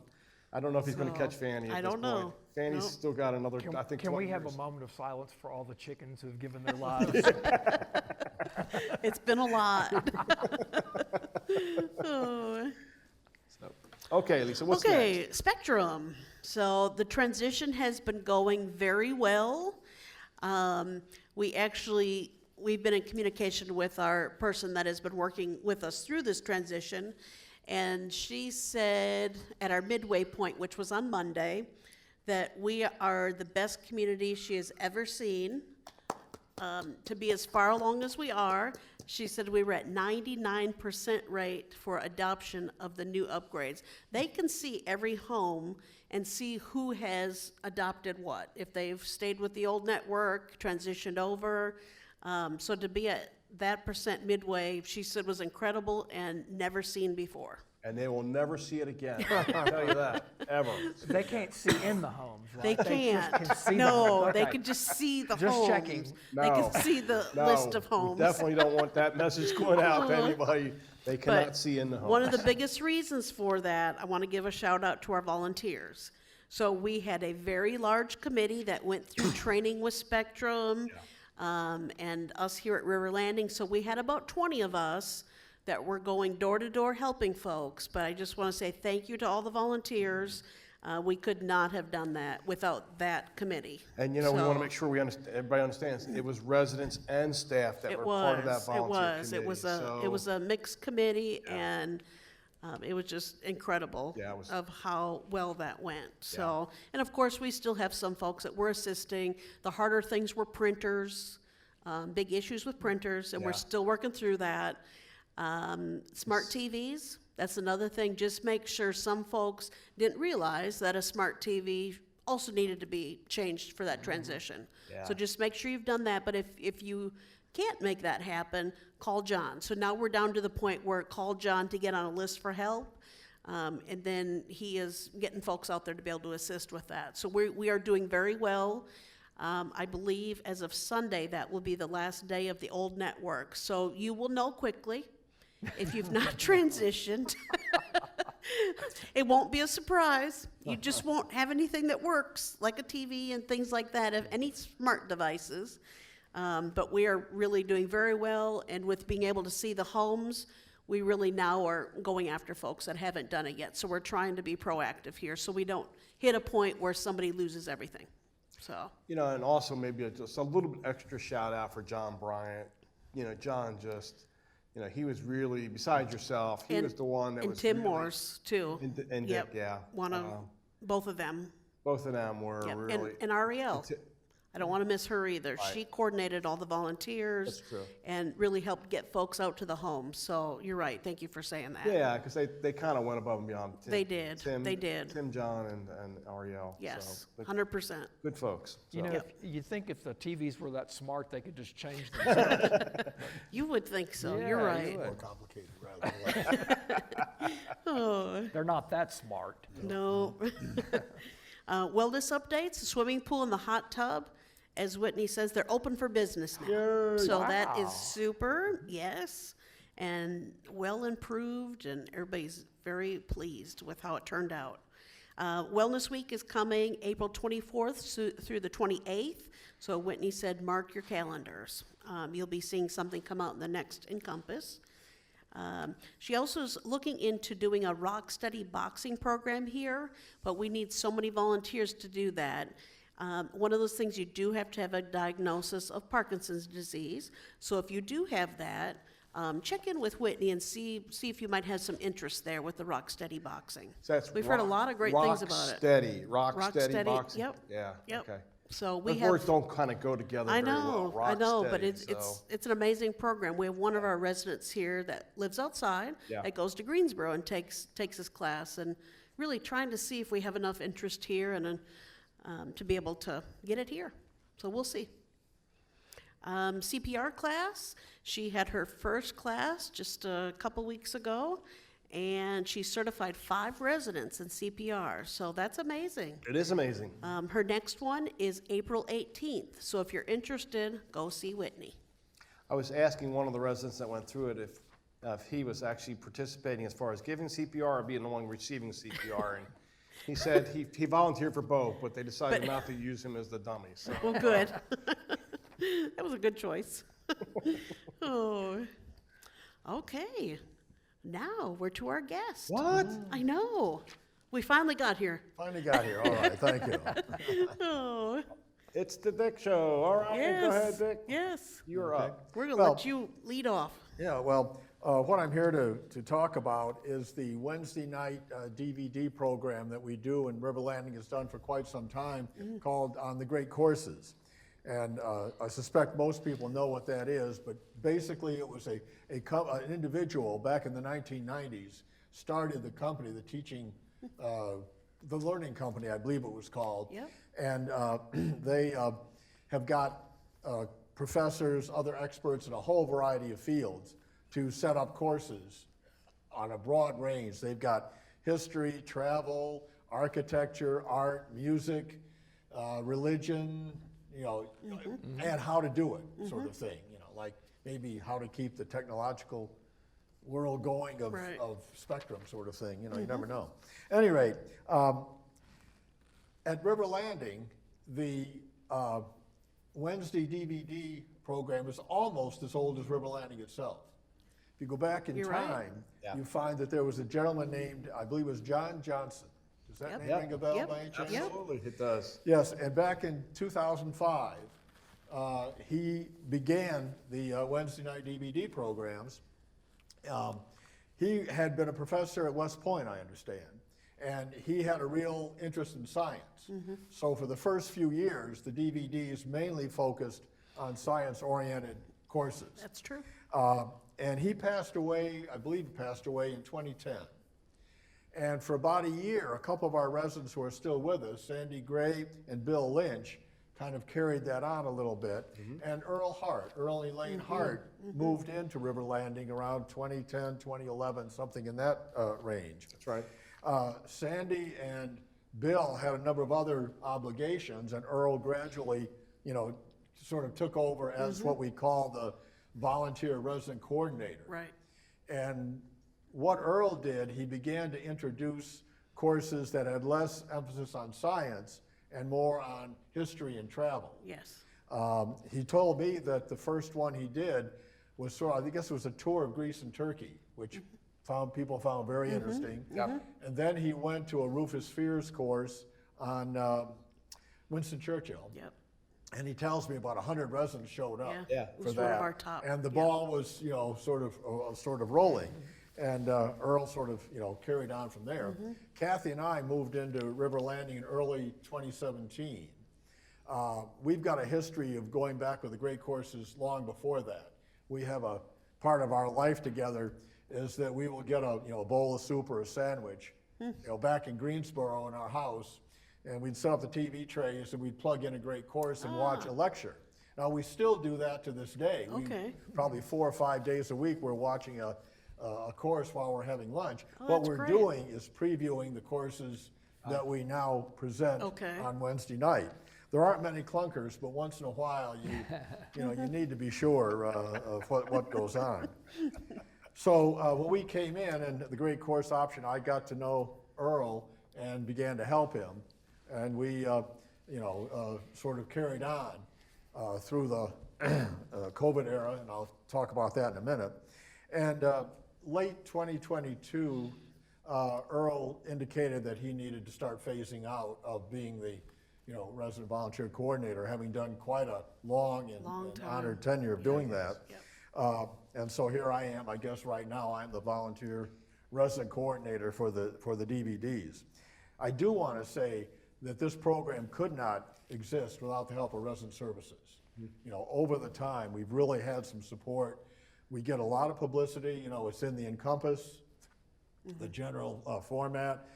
[SPEAKER 1] I don't know if he's going to
[SPEAKER 2] So,
[SPEAKER 1] catch Fanny at
[SPEAKER 2] I
[SPEAKER 1] this
[SPEAKER 2] don't
[SPEAKER 1] point.
[SPEAKER 2] know.
[SPEAKER 1] Fanny's
[SPEAKER 2] Nope.
[SPEAKER 1] still got another,
[SPEAKER 4] Can,
[SPEAKER 1] I think,
[SPEAKER 4] can we
[SPEAKER 1] 20
[SPEAKER 4] have
[SPEAKER 1] years.
[SPEAKER 4] a moment of silence for all the chickens who have given their lives?
[SPEAKER 2] It's been a lot. Oh.
[SPEAKER 1] Okay, Lisa, what's next?
[SPEAKER 2] Okay, Spectrum. So the transition has been going very well. We've been in communication with our person that has been working with us through this transition, and she said at our midway point, which was on Monday, that we are the best community she has ever seen. To be as far along as we are, she said we were at 99% rate for adoption of the new upgrades. They can see every home and see who has adopted what, if they've stayed with the old network, transitioned over. So to be at that percent midway, she said was incredible and never seen before.
[SPEAKER 1] And they will never see it again. I can tell you that, ever.
[SPEAKER 4] They can't see in the homes,
[SPEAKER 2] They
[SPEAKER 4] right? just
[SPEAKER 2] can't.
[SPEAKER 4] can see
[SPEAKER 2] No,
[SPEAKER 4] them.
[SPEAKER 2] they
[SPEAKER 4] Okay.
[SPEAKER 2] can just see the
[SPEAKER 4] Just
[SPEAKER 2] homes.
[SPEAKER 4] checking.
[SPEAKER 2] They
[SPEAKER 1] No,
[SPEAKER 2] can see the
[SPEAKER 1] No,
[SPEAKER 2] list of
[SPEAKER 1] we
[SPEAKER 2] homes.
[SPEAKER 1] definitely don't want that message going out to anybody. They cannot
[SPEAKER 2] But
[SPEAKER 1] see in the home.
[SPEAKER 2] one of the biggest reasons for that, I want to give a shout out to our volunteers. So we had a very large committee that went through training with Spectrum, and us here at River Landing. So we had about 20 of us that were going door to door helping folks. But I just want to say thank you to all the volunteers. We could not have done that without that committee.
[SPEAKER 1] And we want
[SPEAKER 2] So-
[SPEAKER 1] to make sure everybody understands, it was residents and staff that
[SPEAKER 2] It
[SPEAKER 1] were part of that
[SPEAKER 2] was,
[SPEAKER 1] volunteer committee.
[SPEAKER 2] it was a mixed committee, and it was just incredible
[SPEAKER 1] Yeah, it was-
[SPEAKER 2] of how well that went. So, and of course, we still have some folks that were assisting. The harder things were printers, big issues with printers, and we're
[SPEAKER 1] Yeah.
[SPEAKER 2] still working through that. Smart TVs, that's another thing. Just make sure some folks didn't realize that a smart TV also needed to be changed for that transition.
[SPEAKER 1] Yeah.
[SPEAKER 2] So just make sure you've done that, but if you can't make that happen, call John. So now we're down to the point where call John to get on a list for help, and then he is getting folks out there to be able to assist with that. So we are doing very well. I believe as of Sunday, that will be the last day of the old network. So you will know quickly if you've not transitioned. It won't be a surprise. You just won't have anything that works, like a TV and things like that, of any smart devices. But we are really doing very well, and with being able to see the homes, we really now are going after folks that haven't done it yet. So we're trying to be proactive here, so we don't hit a point where somebody loses everything. So,
[SPEAKER 1] And also maybe just a little bit extra shout out for John Bryant. John just, he was really, besides yourself, he
[SPEAKER 2] And-
[SPEAKER 1] was the one that
[SPEAKER 2] and
[SPEAKER 1] was
[SPEAKER 2] Tim
[SPEAKER 1] really-
[SPEAKER 2] Morse too.
[SPEAKER 1] And
[SPEAKER 2] Yep.
[SPEAKER 1] Dick, yeah.
[SPEAKER 2] One of, both of them.
[SPEAKER 1] Both of them were
[SPEAKER 2] Yep.
[SPEAKER 1] really.
[SPEAKER 2] And Ariel.
[SPEAKER 1] Ti-
[SPEAKER 2] I don't want to miss her either. She coordinated all the volunteers.
[SPEAKER 1] That's true.
[SPEAKER 2] And really helped get folks out to the homes. So you're right. Thank you for saying that.
[SPEAKER 1] Yeah, because they kind of went above and beyond.
[SPEAKER 2] They did. They did.
[SPEAKER 1] Tim, John, and Ariel.
[SPEAKER 2] Yes,
[SPEAKER 1] So,
[SPEAKER 2] 100%.
[SPEAKER 1] good folks.
[SPEAKER 4] You
[SPEAKER 1] so.
[SPEAKER 4] know, you'd think if the TVs were that smart, they could just change them.
[SPEAKER 2] You would think so.
[SPEAKER 4] Yeah,
[SPEAKER 2] You're
[SPEAKER 4] you
[SPEAKER 2] right.
[SPEAKER 4] would.
[SPEAKER 5] More complicated rather than less.
[SPEAKER 2] Oh,
[SPEAKER 4] They're not that smart.
[SPEAKER 2] no. Wellness updates, the swimming pool and the hot tub. As Whitney says, they're open for business now.
[SPEAKER 1] Yay.
[SPEAKER 2] So that
[SPEAKER 4] Wow.
[SPEAKER 2] is super, yes, and well improved, and everybody's very pleased with how it turned out. Wellness Week is coming April 24th through the 28th, so Whitney said mark your calendars. You'll be seeing something come out in the next Encompass. She also is looking into doing a rock steady boxing program here, but we need so many volunteers to do that. One of those things, you do have to have a diagnosis of Parkinson's disease. So if you do have that, check in with Whitney and see if you might have some interest there with the Rock Steady boxing.
[SPEAKER 1] So that's
[SPEAKER 2] We've heard a lot of great things about it.
[SPEAKER 1] Rock steady boxing.
[SPEAKER 2] Yep.
[SPEAKER 1] Yeah.
[SPEAKER 2] Yep.
[SPEAKER 1] Okay.
[SPEAKER 2] So we
[SPEAKER 1] Those
[SPEAKER 2] have.
[SPEAKER 1] words don't kind of go together
[SPEAKER 2] I
[SPEAKER 1] very well.
[SPEAKER 2] know,
[SPEAKER 1] Rock
[SPEAKER 2] but
[SPEAKER 1] steady,
[SPEAKER 2] it's an amazing program. We have one of our residents here that lives outside,
[SPEAKER 1] Yeah.
[SPEAKER 2] that goes to Greensboro and takes his class, and really trying to see if we have enough interest here and to be able to get it here. So we'll see. CPR class, she had her first class just a couple weeks ago, and she certified 5 residents in CPR, so that's amazing.
[SPEAKER 1] It is amazing.
[SPEAKER 2] Her next one is April 18th, so if you're interested, go see Whitney.
[SPEAKER 1] I was asking one of the residents that went through it if he was actually participating as far as giving CPR or being the one receiving CPR, and he said he volunteered for both, but they decided not to use him as the dummy. So.
[SPEAKER 2] Well, good. That was a good choice. Oh, okay. Now we're to our guest.
[SPEAKER 1] What?
[SPEAKER 2] I know. We finally got here.
[SPEAKER 5] Finally got here, all right, thank you.
[SPEAKER 2] Oh,
[SPEAKER 1] It's the Dick Show. All right,
[SPEAKER 2] yes.
[SPEAKER 1] go ahead, Dick.
[SPEAKER 2] Yes.
[SPEAKER 1] You're up.
[SPEAKER 2] We're going to
[SPEAKER 5] Well-
[SPEAKER 2] let you lead off.
[SPEAKER 5] Yeah, well, what I'm here to talk about is the Wednesday night DVD program that we do, and River Landing has done for quite some time, called On the Great Courses. And I suspect most people know what that is, but basically it was an individual back in the 1990s started the company, the learning company, I believe it was called.
[SPEAKER 2] Yep.
[SPEAKER 5] And they have got professors, other experts in a whole variety of fields to set up courses on a broad range. They've got history, travel, architecture, art, music, religion, and how to do it, sort of thing. Like maybe how to keep the technological world going of,
[SPEAKER 2] Right.
[SPEAKER 5] of spectrum, sort of thing. You never know. At any rate, at River Landing, the Wednesday DVD program is almost as old as River Landing itself. If you go back in
[SPEAKER 2] You're right.
[SPEAKER 5] time,
[SPEAKER 1] Yeah.
[SPEAKER 5] you find that there was a gentleman named, I believe it was John Johnson. Does that
[SPEAKER 2] Yep.
[SPEAKER 5] name
[SPEAKER 1] Yep.
[SPEAKER 5] ring a bell
[SPEAKER 2] Yep.
[SPEAKER 5] by any chance?
[SPEAKER 2] Yep.
[SPEAKER 1] Absolutely, it does.
[SPEAKER 5] Yes, and back in 2005, he began the Wednesday night DVD programs. He had been a professor at West Point, I understand, and he had a real interest in science. So for the first few years, the DVDs mainly focused on science-oriented courses.
[SPEAKER 2] That's true.
[SPEAKER 5] And he passed away, I believe he passed away in 2010. And for about a year, a couple of our residents who are still with us, Sandy Gray and Bill Lynch, kind of carried that on a little bit. And Earl Elaine Hart, moved into River Landing around 2010, 2011, something in that range.
[SPEAKER 1] That's right.
[SPEAKER 5] Sandy and Bill had a number of other obligations, and Earl gradually, sort of took over as what we call the volunteer resident coordinator.
[SPEAKER 2] Right.
[SPEAKER 5] And what Earl did, he began to introduce courses that had less emphasis on science and more on history and travel.
[SPEAKER 2] Yes.
[SPEAKER 5] He told me that the first one he did was I guess it was a tour of Greece and Turkey, which people found very interesting.
[SPEAKER 1] Yep.
[SPEAKER 5] And then he went to a Rufus Fears course on Winston Churchill.
[SPEAKER 2] Yep.
[SPEAKER 5] And he tells me about 100 residents showed up.
[SPEAKER 1] Yeah.
[SPEAKER 2] It
[SPEAKER 5] For
[SPEAKER 2] was
[SPEAKER 5] that.
[SPEAKER 2] one of our top.
[SPEAKER 5] And the
[SPEAKER 2] yeah.
[SPEAKER 5] ball was, sort of rolling. And Earl sort of, carried on from there. Kathy and I moved into River Landing in early 2017. We've got a history of going back with the great courses long before that. We have a part of our life together is that we will get a bowl of soup or a sandwich, back in Greensboro in our house, and we'd set up the TV trays and we'd plug in a great course and watch a lecture. Now we still do that to this day.
[SPEAKER 2] Okay.
[SPEAKER 5] Probably 4 or 5 days a week we're watching a course while we're having lunch.
[SPEAKER 2] Oh,
[SPEAKER 5] What
[SPEAKER 2] that's
[SPEAKER 5] we're
[SPEAKER 2] great.
[SPEAKER 5] doing is previewing the courses that we now present
[SPEAKER 2] Okay.
[SPEAKER 5] on Wednesday night. There aren't many clunkers, but once in a while you need to be sure of what goes on. So when we came in and the great course option, I got to know Earl and began to help him, and we sort of carried on through the COVID era, and I'll talk about that in a minute. And late 2022, Earl indicated that he needed to start phasing out of being the resident volunteer coordinator, having done quite a long and
[SPEAKER 2] time.
[SPEAKER 5] honored tenure of doing that.
[SPEAKER 2] Yep.
[SPEAKER 5] And so here I am, I guess right now, I'm the volunteer resident coordinator for the DVDs. I do want to say that this program could not exist without the help of resident services. Over the time, we've really had some support. We get a lot of publicity, it's in the Encompass, the general format.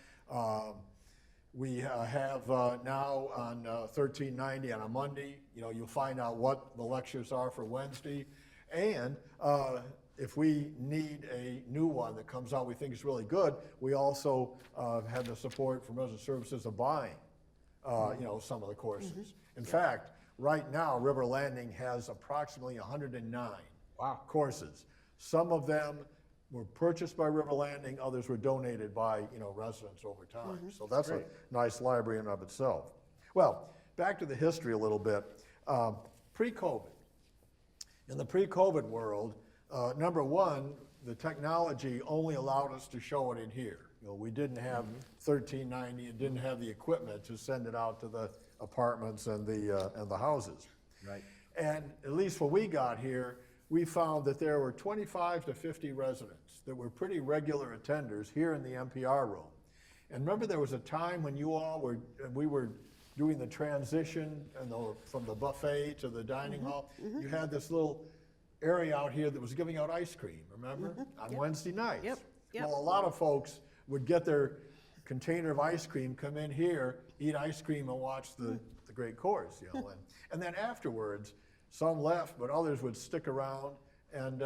[SPEAKER 5] We have now on 1390 on a Monday, you'll find out what the lectures are for Wednesday. And if we need a new one that comes out we think is really good, we also have the support from resident services of buying, some of the courses. In fact, right now, River Landing has approximately 109 courses. Some of them were purchased by River Landing, others were donated by, residents over time. So that's a nice library in and of itself. Well, back to the history a little bit. Pre-COVID. In the pre-COVID world, number one, the technology only allowed us to show it in here. We didn't have 1390, and didn't have the equipment to send it out to the apartments and the houses.
[SPEAKER 6] Right.
[SPEAKER 5] And at least when we got here, we found that there were 25 to 50 residents that were pretty regular attenders here in the NPR room. And remember, there was a time when we were doing the transition from the buffet to the dining hall. You had this little area out here that was giving out ice cream, remember? On Wednesday nights.
[SPEAKER 2] Yep.
[SPEAKER 5] Well, a lot of folks would get their container of ice cream, come in here, eat ice cream, and watch the great course, and then afterwards, some left, but others would stick around, and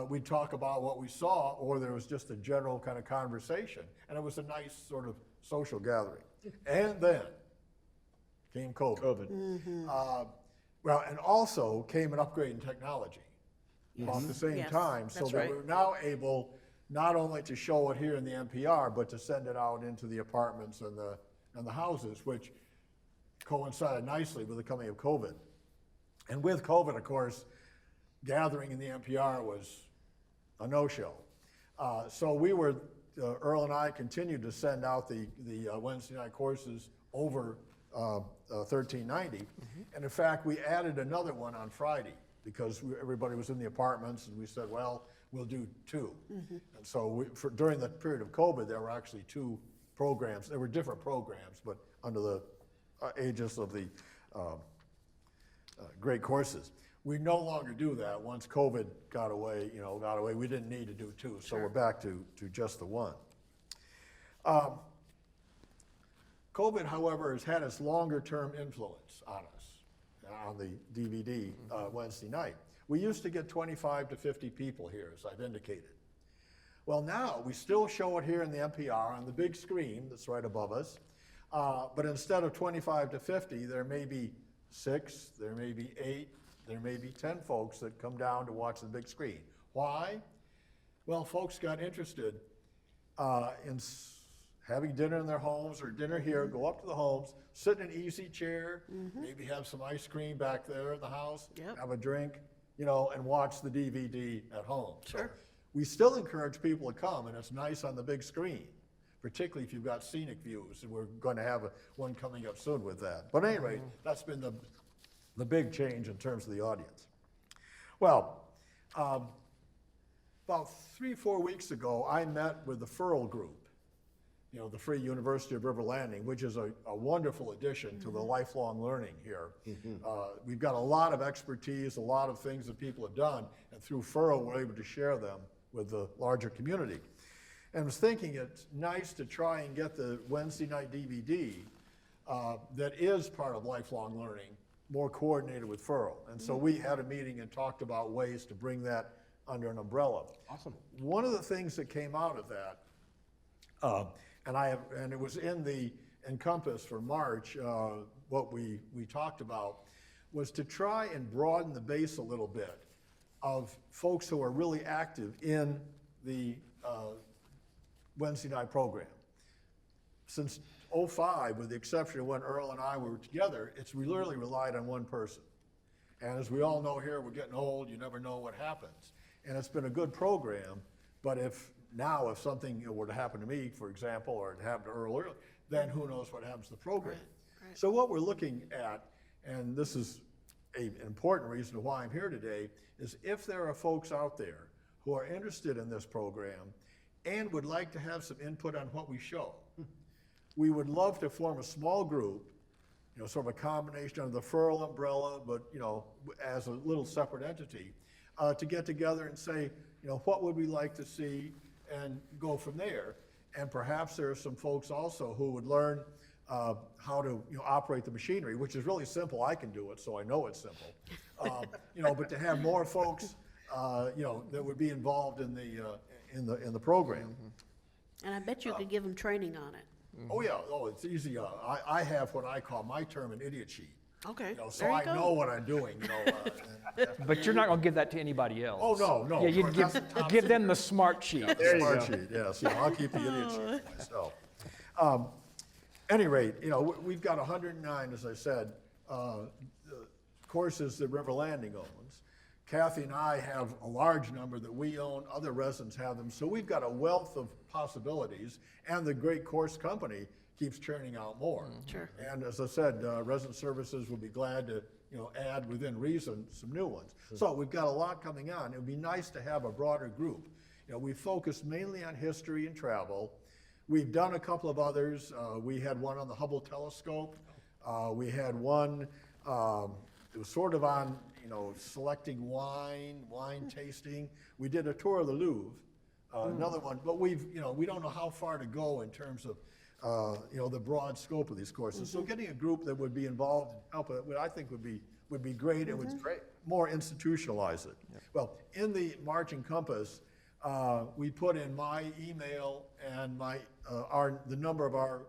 [SPEAKER 5] we'd talk about what we saw, or there was just a general kind of conversation, and it was a nice sort of social gathering. And then came COVID. Well, and also came an upgrade in technology about the same
[SPEAKER 2] Yes,
[SPEAKER 5] time, so
[SPEAKER 2] that's
[SPEAKER 5] that
[SPEAKER 2] right.
[SPEAKER 5] we're now able not only to show it here in the NPR, but to send it out into the apartments and the houses, which coincided nicely with the coming of COVID. And with COVID, of course, gathering in the NPR was a no-show. So we were, Earl and I continued to send out the Wednesday night courses over 1390. And in fact, we added another one on Friday because everybody was in the apartments, and we said, well, we'll do two. And so during the period of COVID, there were actually two programs. There were different programs, but under the aegis of the great courses. We no longer do that. Once COVID got away, we didn't need to do two, so we're back to just the one. COVID, however, has had its longer-term influence on us, on the DVD Wednesday night. We used to get 25 to 50 people here, as I've indicated. Well, now we still show it here in the NPR on the big screen that's right above us, but instead of 25 to 50, there may be 6, there may be 8, there may be 10 folks that come down to watch the big screen. Why? Well, folks got interested in having dinner in their homes or dinner here, go up to the homes, sit in an easy chair, maybe have some ice cream back there in the house, have a drink, and watch the DVD at home.
[SPEAKER 2] Sure.
[SPEAKER 5] So we still encourage people to come, and it's nice on the big screen, particularly if you've got scenic views, and we're going to have one coming up soon with that. But at any rate, that's been the big change in terms of the audience. Well, about 3-4 weeks ago, I met with the Furl Group, the Free University of River Landing, which is a wonderful addition to the lifelong learning here. We've got a lot of expertise, a lot of things that people have done, and through Furl, we're able to share them with the larger community. And I was thinking it's nice to try and get the Wednesday night DVD that is part of lifelong learning more coordinated with Furl. And so we had a meeting and talked about ways to bring that under an umbrella.
[SPEAKER 6] Awesome.
[SPEAKER 5] One of the things that came out of that, and it was in the Encompass for March, what we talked about, was to try and broaden the base a little bit of folks who are really active in the Wednesday night program. Since '05, with the exception of when Earl and I were together, we literally relied on one person. And as we all know here, we're getting old, you never know what happens. And it's been a good program, but if something were to happen to me, for example, or it happened to Earl earlier, then who knows what happens to the program.
[SPEAKER 2] Right.
[SPEAKER 5] So what we're looking at, and this is an important reason why I'm here today, is if there are folks out there who are interested in this program and would like to have some input on what we show, we would love to form a small group, sort of a combination of the Furl umbrella, but, as a little separate entity, to get together and say, what would we like to see, and go from there. And perhaps there are some folks also who would learn how to operate the machinery, which is really simple. I can do it, so I know it's simple. But to have more folks, that would be involved in the program.
[SPEAKER 2] And I bet you could give them training on it.
[SPEAKER 5] Oh yeah, it's easy. I have what I call my term an idiot sheet.
[SPEAKER 2] Okay,
[SPEAKER 5] So
[SPEAKER 2] there you
[SPEAKER 5] I
[SPEAKER 2] go.
[SPEAKER 5] know what I'm doing.
[SPEAKER 4] But you're not going to give that to anybody else.
[SPEAKER 5] Oh, no.
[SPEAKER 4] Yeah, you'd
[SPEAKER 5] Of course, that's the top
[SPEAKER 4] give them the smart sheet.
[SPEAKER 1] There you
[SPEAKER 5] Smart
[SPEAKER 1] go.
[SPEAKER 5] sheet, yes. I'll keep the idiot sheet for myself. Any rate, we've got 109, as I said, courses that River Landing owns. Kathy and I have a large number that we own, other residents have them, so we've got a wealth of possibilities, and the great course company keeps churning out more.
[SPEAKER 2] Sure.
[SPEAKER 5] And as I said, resident services will be glad to add within reason some new ones. So we've got a lot coming on. It would be nice to have a broader group. We focus mainly on history and travel. We've done a couple of others. We had one on the Hubble telescope. We had one, it was sort of on, selecting wine tasting. We did a tour of the Louvre, another one, but we don't know how far to go in terms of, the broad scope of these courses. So getting a group that would be involved and help it, I think would be great. It would more institutionalize it. Well, in the Marching Compass, we put in my email and the number of our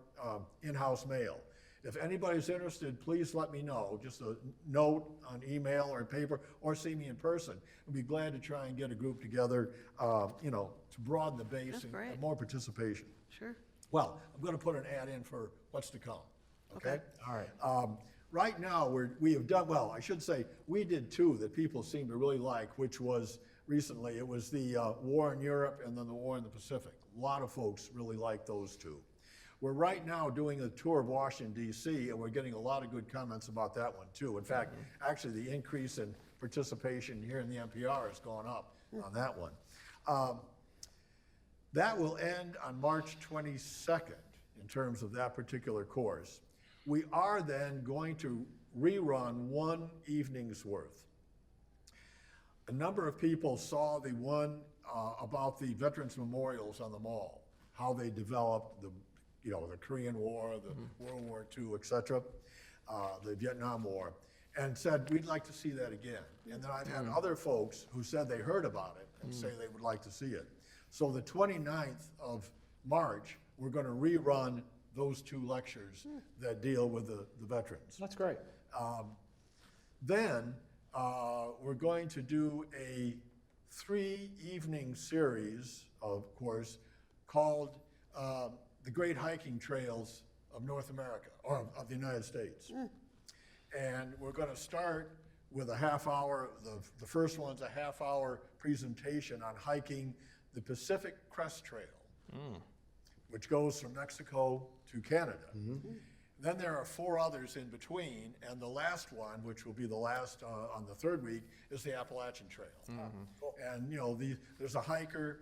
[SPEAKER 5] in-house mail. If anybody's interested, please let me know. Just a note on email or paper, or see me in person. I'd be glad to try and get a group together, to broaden the base
[SPEAKER 2] That's
[SPEAKER 5] and
[SPEAKER 2] great.
[SPEAKER 5] more participation.
[SPEAKER 2] Sure.
[SPEAKER 5] Well, I'm going to put an ad in for what's to come. Okay?
[SPEAKER 1] All right.
[SPEAKER 5] Right now, we have done, well, I should say, we did two that people seem to really like, which was recently, it was the war in Europe and then the war in the Pacific. A lot of folks really like those two. We're right now doing a tour of Washington, D.C., and we're getting a lot of good comments about that one, too. In fact, actually, the increase in participation here in the NPR has gone up on that one. That will end on March 22nd in terms of that particular course. We are then going to rerun one evening's worth. A number of people saw the one about the veterans memorials on the mall, how they developed the Korean War, the World War II, et cetera, the Vietnam War, and said, we'd like to see that again. And then I've had other folks who said they heard about it and say they would like to see it. So the 29th of March, we're going to rerun those two lectures that deal with the veterans.
[SPEAKER 1] That's great.
[SPEAKER 5] Then we're going to do a 3-evening series, of course, called The Great Hiking Trails of North America, or of the United States. And we're going to start with a half hour, the first one's a half-hour presentation on hiking the Pacific Crest Trail, which goes from Mexico to Canada. Then there are 4 others in between, and the last one, which will be the last on the 3rd week, is the Appalachian Trail. And there's a hiker,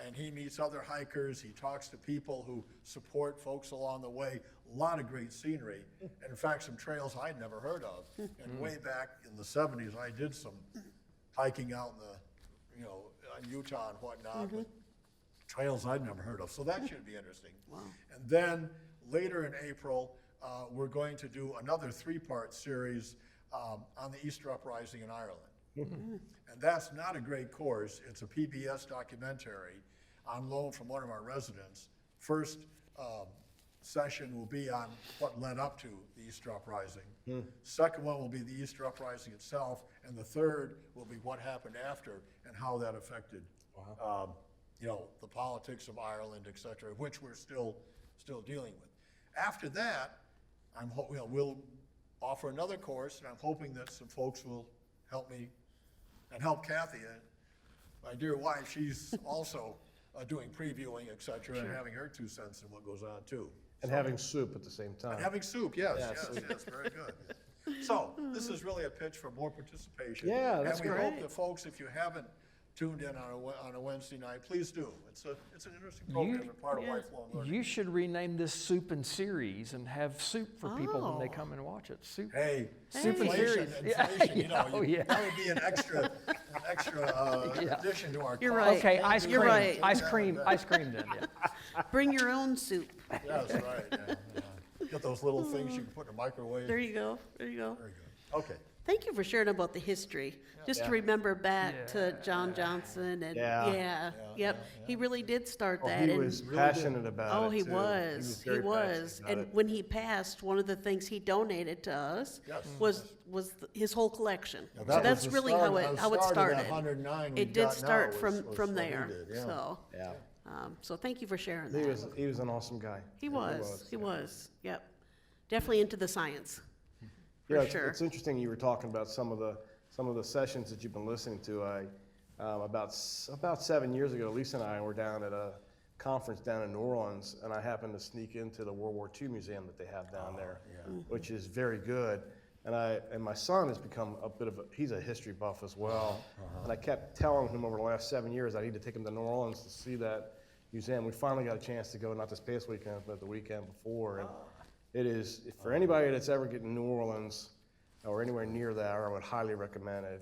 [SPEAKER 5] and he meets other hikers. He talks to people who support folks along the way. A lot of great scenery, and in fact, some trails I'd never heard of. And way back in the 70s, I did some hiking out in Utah and whatnot, but trails I'd never heard of. So that should be interesting.
[SPEAKER 2] Wow.
[SPEAKER 5] And then later in April, we're going to do another 3-part series on the Easter Uprising in Ireland. And that's not a great course. It's a PBS documentary on loan from one of our residents. First session will be on what led up to the Easter Uprising. Second one will be the Easter Uprising itself, and the third will be what happened after and how that affected, the politics of Ireland, et cetera, which we're still dealing with. After that, we'll offer another course, and I'm hoping that some folks will help me and help Kathy, my dear wife. She's also doing previewing, et cetera, and having her 2 cents in what goes on too.
[SPEAKER 1] And having soup at the same time.
[SPEAKER 5] And having soup, yes,
[SPEAKER 1] Yes.
[SPEAKER 5] yes, very good. So, this is really a pitch for more participation.
[SPEAKER 1] Yeah, that's
[SPEAKER 5] And we hope
[SPEAKER 2] great.
[SPEAKER 5] that folks, if you haven't tuned in on a Wednesday night, please do. It's an interesting program and part of lifelong learning.
[SPEAKER 4] You should rename this Soup and Series and have soup for people when they
[SPEAKER 2] Oh.
[SPEAKER 4] come and watch it. Soup.
[SPEAKER 5] Hey,
[SPEAKER 4] Soup and
[SPEAKER 5] inflation,
[SPEAKER 4] series.
[SPEAKER 5] inflation, you know,
[SPEAKER 4] Oh, yeah.
[SPEAKER 5] that would be an extra
[SPEAKER 4] Yeah.
[SPEAKER 5] addition to our.
[SPEAKER 2] You're
[SPEAKER 5] cost.
[SPEAKER 2] right.
[SPEAKER 4] Okay, ice
[SPEAKER 2] You're
[SPEAKER 4] cream.
[SPEAKER 2] right.
[SPEAKER 4] Ice cream then, yeah.
[SPEAKER 2] Bring your own soup.
[SPEAKER 5] That's right, yeah. Get those little things you can put in the microwave.
[SPEAKER 2] There you go. There you go.
[SPEAKER 5] Very good. Okay.
[SPEAKER 2] Thank you for sharing about the history. Just to remember back to John Johnson and yep, he really did start
[SPEAKER 1] Oh,
[SPEAKER 2] that.
[SPEAKER 1] he
[SPEAKER 2] and
[SPEAKER 1] was passionate about it,
[SPEAKER 2] oh, he
[SPEAKER 1] too.
[SPEAKER 2] was. He
[SPEAKER 1] very
[SPEAKER 2] was.
[SPEAKER 1] passionate about
[SPEAKER 2] And
[SPEAKER 1] it.
[SPEAKER 2] when he passed, one of the things he donated to us
[SPEAKER 5] Yes.
[SPEAKER 2] was his whole collection.
[SPEAKER 5] Now,
[SPEAKER 2] So
[SPEAKER 5] that was
[SPEAKER 2] that's
[SPEAKER 5] the
[SPEAKER 2] really
[SPEAKER 5] start-
[SPEAKER 2] how
[SPEAKER 5] that
[SPEAKER 2] it how it
[SPEAKER 5] started,
[SPEAKER 2] started.
[SPEAKER 5] that 109
[SPEAKER 2] It
[SPEAKER 5] we've
[SPEAKER 2] did
[SPEAKER 5] got now
[SPEAKER 2] start
[SPEAKER 5] was
[SPEAKER 2] from
[SPEAKER 5] what he
[SPEAKER 2] there.
[SPEAKER 5] did, yeah.
[SPEAKER 2] So
[SPEAKER 1] Yeah.
[SPEAKER 2] so thank you for sharing
[SPEAKER 1] He
[SPEAKER 2] that.
[SPEAKER 1] was an awesome guy.
[SPEAKER 2] He was. Yep. Definitely into the science. For
[SPEAKER 1] Yeah, it's,
[SPEAKER 2] sure.
[SPEAKER 1] it's interesting you were talking about some of the sessions that you've been listening to. About 7 years ago, Lisa and I were down at a conference down in New Orleans, and I happened to sneak into the World War II museum that they have down there, which is very good. And my son has become a bit of he's a history buff as well. And I kept telling him over the last 7 years I need to take him to New Orleans to see that museum. We finally got a chance to go, not this past weekend, but the weekend before. And it is, for anybody that's ever getting to New Orleans or anywhere near there, I would highly recommend it.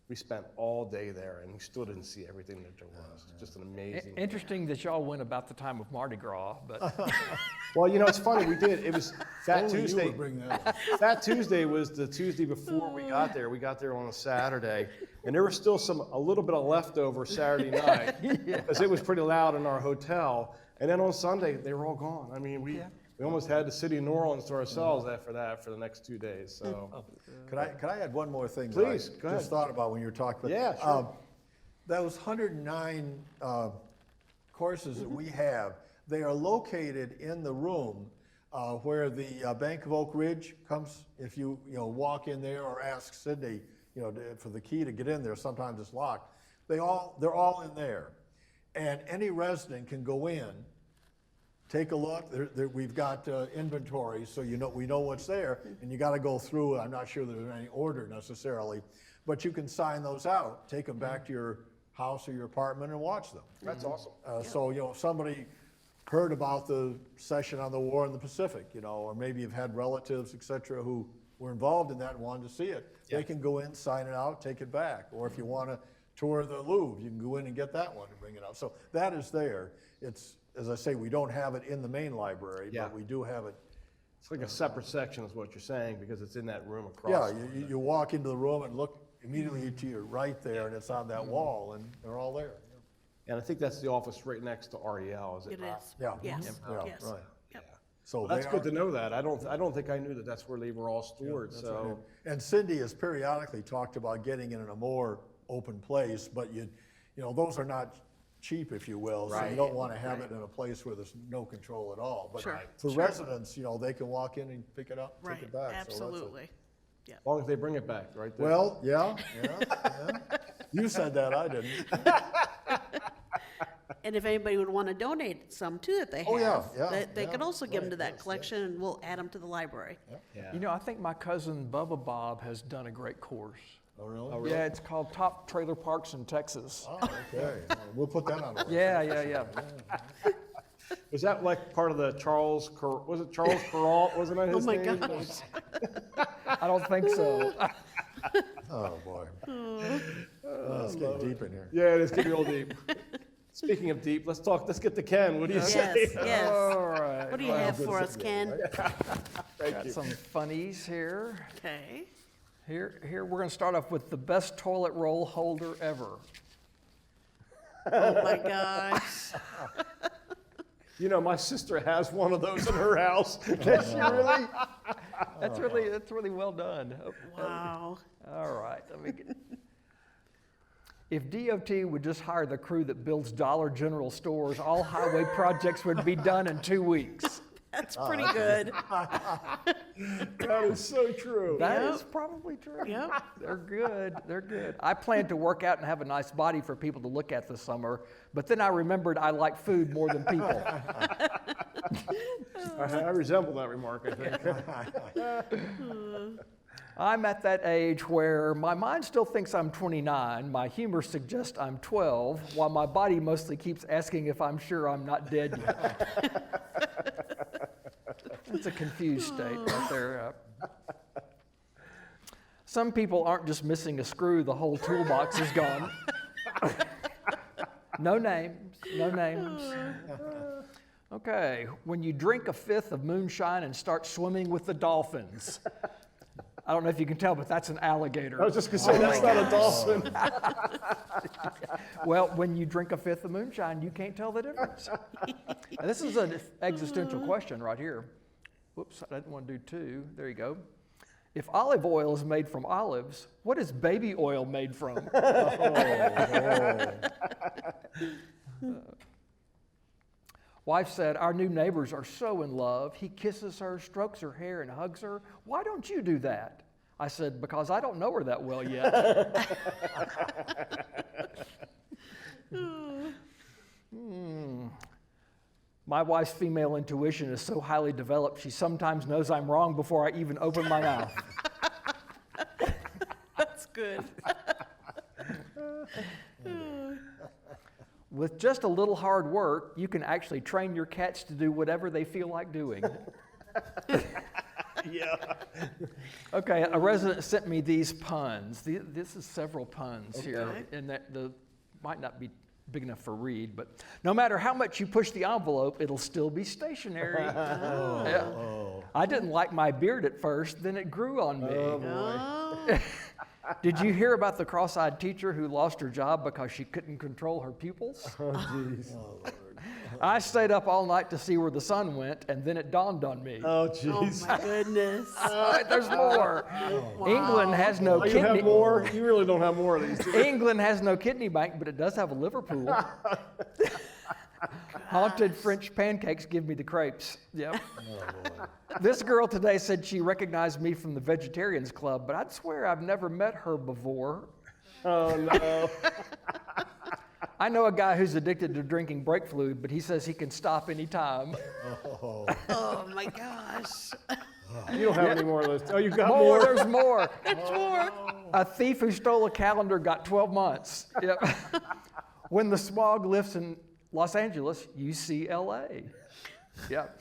[SPEAKER 1] We spent all day there, and we still didn't see everything that there was. It's just an amazing.
[SPEAKER 4] Interesting that y'all went about the time of Mardi Gras, but
[SPEAKER 1] Well, you know, it's funny. We did. It was Fat
[SPEAKER 5] Only you
[SPEAKER 1] Tuesday.
[SPEAKER 5] would bring that up.
[SPEAKER 1] Fat Tuesday was the Tuesday before we got there. We got there on a Saturday, and there was still a little bit of leftover Saturday night because it was pretty loud in our hotel. And then on Sunday, they were all gone. I mean, we almost had the city of New Orleans to ourselves after that for the next 2 days. So,
[SPEAKER 5] Could I add one more thing?
[SPEAKER 1] Please,
[SPEAKER 5] that
[SPEAKER 1] go
[SPEAKER 5] I
[SPEAKER 1] ahead.
[SPEAKER 5] just thought about when you were talking about.
[SPEAKER 1] Yeah, sure.
[SPEAKER 5] Those 109 courses that we have, they are located in the room where the Bank of Oak Ridge comes. If you walk in there or ask Sydney, for the key to get in there, sometimes it's locked. They're all in there, and any resident can go in. Take a look. We've got inventory, so we know what's there, and you got to go through. I'm not sure there's any order necessarily, but you can sign those out, take them back to your house or your apartment, and watch them.
[SPEAKER 1] that's awesome.
[SPEAKER 5] So if somebody heard about the session on the war in the Pacific, or maybe you've had relatives, et cetera, who were involved in that and wanted to see it, they can go in, sign it out, take it back. Or if you want to tour the Louvre, you can go in and get that one and bring it out. So that is there. It's, as I say, we don't have it in the main library,
[SPEAKER 1] Yeah.
[SPEAKER 5] but we do have it.
[SPEAKER 1] It's like a separate section, is what you're saying, because it's in that room across.
[SPEAKER 5] Yeah, you walk into the room and look immediately to your right there, and it's on that wall, and they're all there.
[SPEAKER 1] And I think that's the office right next to REL, is it
[SPEAKER 2] It
[SPEAKER 1] not?
[SPEAKER 2] is.
[SPEAKER 5] Yeah.
[SPEAKER 2] Yes.
[SPEAKER 5] Yeah,
[SPEAKER 2] Yes.
[SPEAKER 5] right.
[SPEAKER 2] Yep.
[SPEAKER 5] So
[SPEAKER 1] Well, that's
[SPEAKER 5] they
[SPEAKER 1] good
[SPEAKER 5] are-
[SPEAKER 1] to know that. I don't think I knew that that's where they were all stored.
[SPEAKER 5] That's
[SPEAKER 1] So.
[SPEAKER 5] right. And Cindy has periodically talked about getting it in a more open place, but those are not cheap, if you will. So you don't want to have it in a place where there's no control at all. But
[SPEAKER 2] Sure.
[SPEAKER 5] for residents, they can walk in and pick it up, take
[SPEAKER 2] Right.
[SPEAKER 5] it back. So that's a-
[SPEAKER 2] Absolutely.
[SPEAKER 1] As long as they bring it back, right? There.
[SPEAKER 5] Well, yeah. You said that, I didn't.
[SPEAKER 2] And if anybody would want to donate some too that they have,
[SPEAKER 5] Oh, yeah,
[SPEAKER 2] they could also give them
[SPEAKER 5] right,
[SPEAKER 2] to that
[SPEAKER 5] yes,
[SPEAKER 2] collection, and we'll add them to the library.
[SPEAKER 1] Yeah.
[SPEAKER 4] I think my cousin Bubba Bob has done a great course.
[SPEAKER 5] Oh, really?
[SPEAKER 4] Yeah, it's called Top Trailer Parks in Texas.
[SPEAKER 5] Oh, okay. We'll put that on the list.
[SPEAKER 4] Yeah.
[SPEAKER 1] Was that like part of the was it Charles Perrault? Wasn't that
[SPEAKER 2] Oh
[SPEAKER 1] his
[SPEAKER 2] my
[SPEAKER 1] name?
[SPEAKER 2] gosh.
[SPEAKER 4] I don't think so.
[SPEAKER 5] Oh, boy. It's getting deep in here.
[SPEAKER 1] Yeah, it's getting real deep. Speaking of deep, let's get to Ken. What do you say?
[SPEAKER 2] Yes, yes.
[SPEAKER 4] All right.
[SPEAKER 2] What do you have for us, Ken?
[SPEAKER 4] Got some funnies here.
[SPEAKER 2] Okay.
[SPEAKER 4] Here, we're going to start off with the best toilet roll holder ever.
[SPEAKER 2] Oh my gosh.
[SPEAKER 1] My sister has one of those in her house. Does she really?
[SPEAKER 4] That's really well done.
[SPEAKER 2] Wow.
[SPEAKER 4] All right. Let me get. If DOT would just hire the crew that builds Dollar General stores, all highway projects would be done in 2 weeks.
[SPEAKER 2] That's pretty good.
[SPEAKER 1] That is so true.
[SPEAKER 4] That
[SPEAKER 2] Yep.
[SPEAKER 4] is probably true.
[SPEAKER 2] Yep.
[SPEAKER 4] They're good. They're good. I planned to work out and have a nice body for people to look at this summer, but then I remembered I like food more than people.
[SPEAKER 1] I resemble that remark, I think.
[SPEAKER 4] I'm at that age where my mind still thinks I'm 29, my humor suggests I'm 12, while my body mostly keeps asking if I'm sure I'm not dead yet. It's a confused state right there. Some people aren't just missing a screw, the whole toolbox is gone. No names, no names. Okay, when you drink a fifth of moonshine and start swimming with the dolphins. I don't know if you can tell, but that's an alligator.
[SPEAKER 1] I was just going to say, that's not a dolphin.
[SPEAKER 4] Well, when you drink a fifth of moonshine, you can't tell the difference. And this is an existential question right here. Whoops, I didn't want to do two. There you go. If olive oil is made from olives, what is baby oil made from? Wife said, our new neighbors are so in love. He kisses her, strokes her hair, and hugs her. Why don't you do that? I said, because I don't know her that well yet. My wife's female intuition is so highly developed, she sometimes knows I'm wrong before I even open my mouth.
[SPEAKER 2] That's good.
[SPEAKER 4] With just a little hard work, you can actually train your cats to do whatever they feel like doing.
[SPEAKER 1] Yeah.
[SPEAKER 4] Okay, a resident sent me these puns. This is several puns here, and that might not be big enough for read, but no matter how much you push the envelope, it'll still be stationary. Yeah. I didn't like my beard at first, then it grew on me.
[SPEAKER 2] Oh.
[SPEAKER 4] Did you hear about the cross-eyed teacher who lost her job because she couldn't control her pupils?
[SPEAKER 1] Oh, jeez.
[SPEAKER 4] I stayed up all night to see where the sun went, and then it dawned on me.
[SPEAKER 1] Oh,
[SPEAKER 2] Oh
[SPEAKER 1] jeez.
[SPEAKER 2] my goodness.
[SPEAKER 4] There's more. England has no
[SPEAKER 1] Oh, you have
[SPEAKER 4] kidney.
[SPEAKER 1] more? You really don't have more of these, do you?
[SPEAKER 4] England has no kidney bank, but it does have a liver pool. Haunted French pancakes give me the crepes. Yep. This girl today said she recognized me from the Vegetarians Club, but I'd swear I've never met her before.
[SPEAKER 1] Oh, no.
[SPEAKER 4] I know a guy who's addicted to drinking brake fluid, but he says he can stop anytime.
[SPEAKER 2] Oh my gosh.
[SPEAKER 1] You don't have any more of those. Oh, you got
[SPEAKER 4] More,
[SPEAKER 1] more?
[SPEAKER 4] there's more.
[SPEAKER 2] There's more.
[SPEAKER 4] A thief who stole a calendar got 12 months. Yep. When the smog lifts in Los Angeles, you see LA. Yep.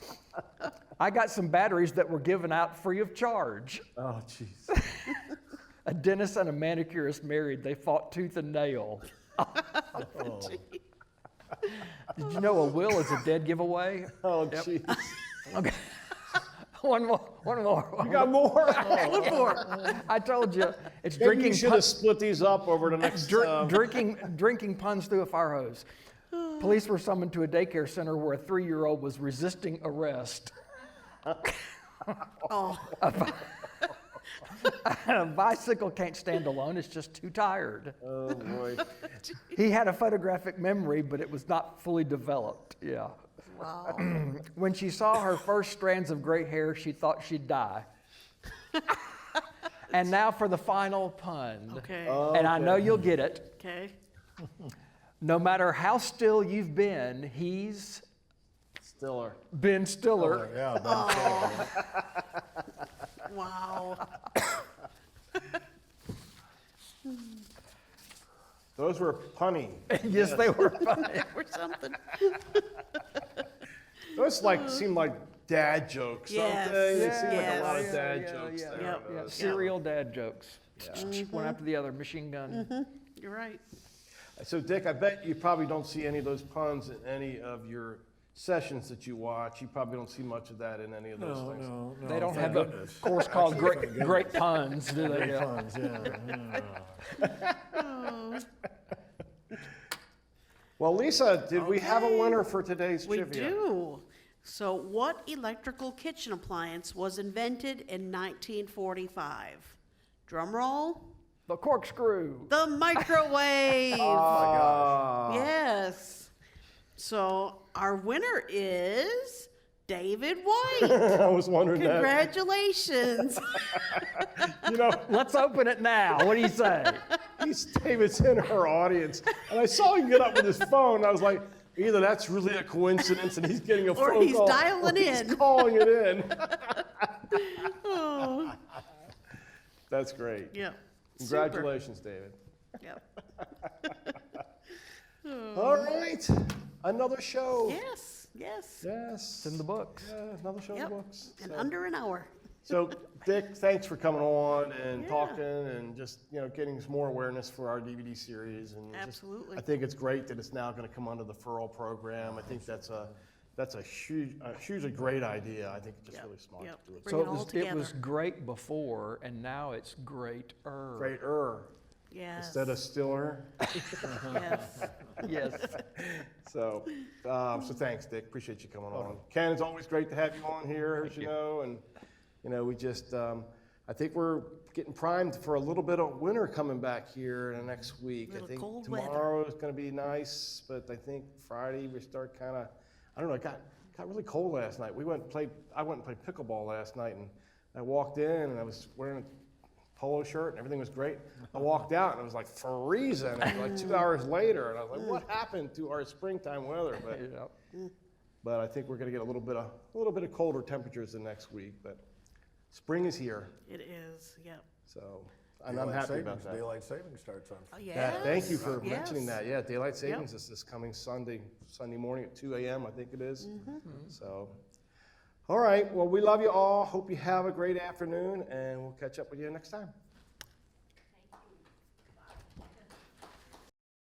[SPEAKER 4] I got some batteries that were given out free of charge.
[SPEAKER 1] Oh, jeez.
[SPEAKER 4] A dentist and a manicurist married. They fought tooth and nail. Did you know a will is a dead giveaway?
[SPEAKER 1] Oh, jeez.
[SPEAKER 4] Okay. One more.
[SPEAKER 1] You got more?
[SPEAKER 2] One more.
[SPEAKER 4] I told you, it's
[SPEAKER 1] Maybe
[SPEAKER 4] drinking
[SPEAKER 1] you should have split these up over the next...
[SPEAKER 4] drinking puns through a fire hose. Police were summoned to a daycare center where a 3-year-old was resisting arrest.
[SPEAKER 2] Oh.
[SPEAKER 4] A bicycle can't stand alone, it's just too tired.
[SPEAKER 1] Oh, boy.
[SPEAKER 4] He had a photographic memory, but it was not fully developed. Yeah.
[SPEAKER 2] Wow.
[SPEAKER 4] When she saw her first strands of gray hair, she thought she'd die. And now for the final pun.
[SPEAKER 2] Okay.
[SPEAKER 4] And I know you'll get it.
[SPEAKER 2] Okay.
[SPEAKER 4] No matter how still you've been, he's
[SPEAKER 1] Stiller.
[SPEAKER 4] Ben Stiller.
[SPEAKER 5] Yeah, Ben
[SPEAKER 2] Wow.
[SPEAKER 1] Those were punny.
[SPEAKER 4] Yes, they were funny.
[SPEAKER 2] Or something.
[SPEAKER 1] Those seem like dad jokes,
[SPEAKER 2] Yes.
[SPEAKER 1] don't they? They seem like a lot of
[SPEAKER 2] Yes.
[SPEAKER 1] dad jokes there.
[SPEAKER 2] Yep.
[SPEAKER 4] Yeah,
[SPEAKER 1] Those.
[SPEAKER 4] serial dad jokes. One after the other, machine gun.
[SPEAKER 2] You're right.
[SPEAKER 1] So, Dick, I bet you probably don't see any of those puns in any of your sessions that you watch. You probably don't see much of that in any of those things.
[SPEAKER 5] No,
[SPEAKER 4] They don't
[SPEAKER 5] thank
[SPEAKER 4] have a
[SPEAKER 5] goodness.
[SPEAKER 4] course called
[SPEAKER 5] Thank
[SPEAKER 4] Great,
[SPEAKER 5] goodness.
[SPEAKER 4] Great Puns, do they?
[SPEAKER 5] Great
[SPEAKER 4] Yeah.
[SPEAKER 5] puns, yeah.
[SPEAKER 1] Well, Lisa, did we have a winner for today's
[SPEAKER 2] We
[SPEAKER 1] trivia?
[SPEAKER 2] do. So, what electrical kitchen appliance was invented in 1945? Drum roll.
[SPEAKER 4] The corkscrew.
[SPEAKER 2] The microwave.
[SPEAKER 1] Ah.
[SPEAKER 2] Yes. So, our winner is David White.
[SPEAKER 1] I was wondering that.
[SPEAKER 2] Congratulations.
[SPEAKER 1] You know,
[SPEAKER 4] Let's open it now. What do you say?
[SPEAKER 1] David's in our audience, and I saw him get up with his phone. I was like, Either that's really a coincidence and he's getting a
[SPEAKER 2] Or
[SPEAKER 1] phone
[SPEAKER 2] he's
[SPEAKER 1] call.
[SPEAKER 2] dialing
[SPEAKER 1] or he's
[SPEAKER 2] in.
[SPEAKER 1] calling it in.
[SPEAKER 2] Oh,
[SPEAKER 1] That's great.
[SPEAKER 2] yeah.
[SPEAKER 1] Congratulations, David.
[SPEAKER 2] Super.
[SPEAKER 1] All right. Another show.
[SPEAKER 2] Yeah. Yes, yes.
[SPEAKER 1] Yes.
[SPEAKER 4] It's in the books.
[SPEAKER 1] Yeah, another show in
[SPEAKER 2] Yep.
[SPEAKER 1] the books.
[SPEAKER 2] In
[SPEAKER 1] So-
[SPEAKER 2] under an hour.
[SPEAKER 1] So, Dick, thanks for coming on and
[SPEAKER 2] Yeah.
[SPEAKER 1] talking and just, getting some more awareness for our DVD series. And just-
[SPEAKER 2] Absolutely.
[SPEAKER 1] I think it's great that it's now going to come under the Furl program. I think that's a hugely great idea. I think it's just
[SPEAKER 2] Yep,
[SPEAKER 1] really smart
[SPEAKER 2] yep.
[SPEAKER 1] to do it.
[SPEAKER 2] Bring
[SPEAKER 4] So
[SPEAKER 2] it all
[SPEAKER 4] it was
[SPEAKER 2] together.
[SPEAKER 4] great before, and now it's greater.
[SPEAKER 1] Greater
[SPEAKER 2] Yes.
[SPEAKER 1] instead of stiller.
[SPEAKER 2] Yes.
[SPEAKER 4] Yes.
[SPEAKER 1] So thanks, Dick. Appreciate you coming on. Ken, it's always great to have you on here, as you know, and we just I think we're getting primed for a little bit of winter coming back here in the next week. I
[SPEAKER 2] Little
[SPEAKER 1] think
[SPEAKER 2] cold weather.
[SPEAKER 1] tomorrow is going to be nice, but I think Friday we start kind of, I don't know, it got really cold last night. I went and played pickleball last night, and I walked in and I was wearing a polo shirt and everything was great. I walked out and it was like freezing. It was like 2 hours later, and I was like, "What happened to our springtime weather?" But I think we're going to get a little bit of colder temperatures the next week. But spring is here,
[SPEAKER 2] It is, yep.
[SPEAKER 1] so and I'm happy about that.
[SPEAKER 5] Daylight savings starts on.
[SPEAKER 2] Oh,
[SPEAKER 1] Yeah,
[SPEAKER 2] yes.
[SPEAKER 1] thank you for mentioning
[SPEAKER 2] Yes.
[SPEAKER 1] that. Yeah, daylight savings is this coming Sunday morning at 2 a.m. I think it is. So, all right. Well, we love you all. Hope you have a great afternoon, and we'll catch up with you next time.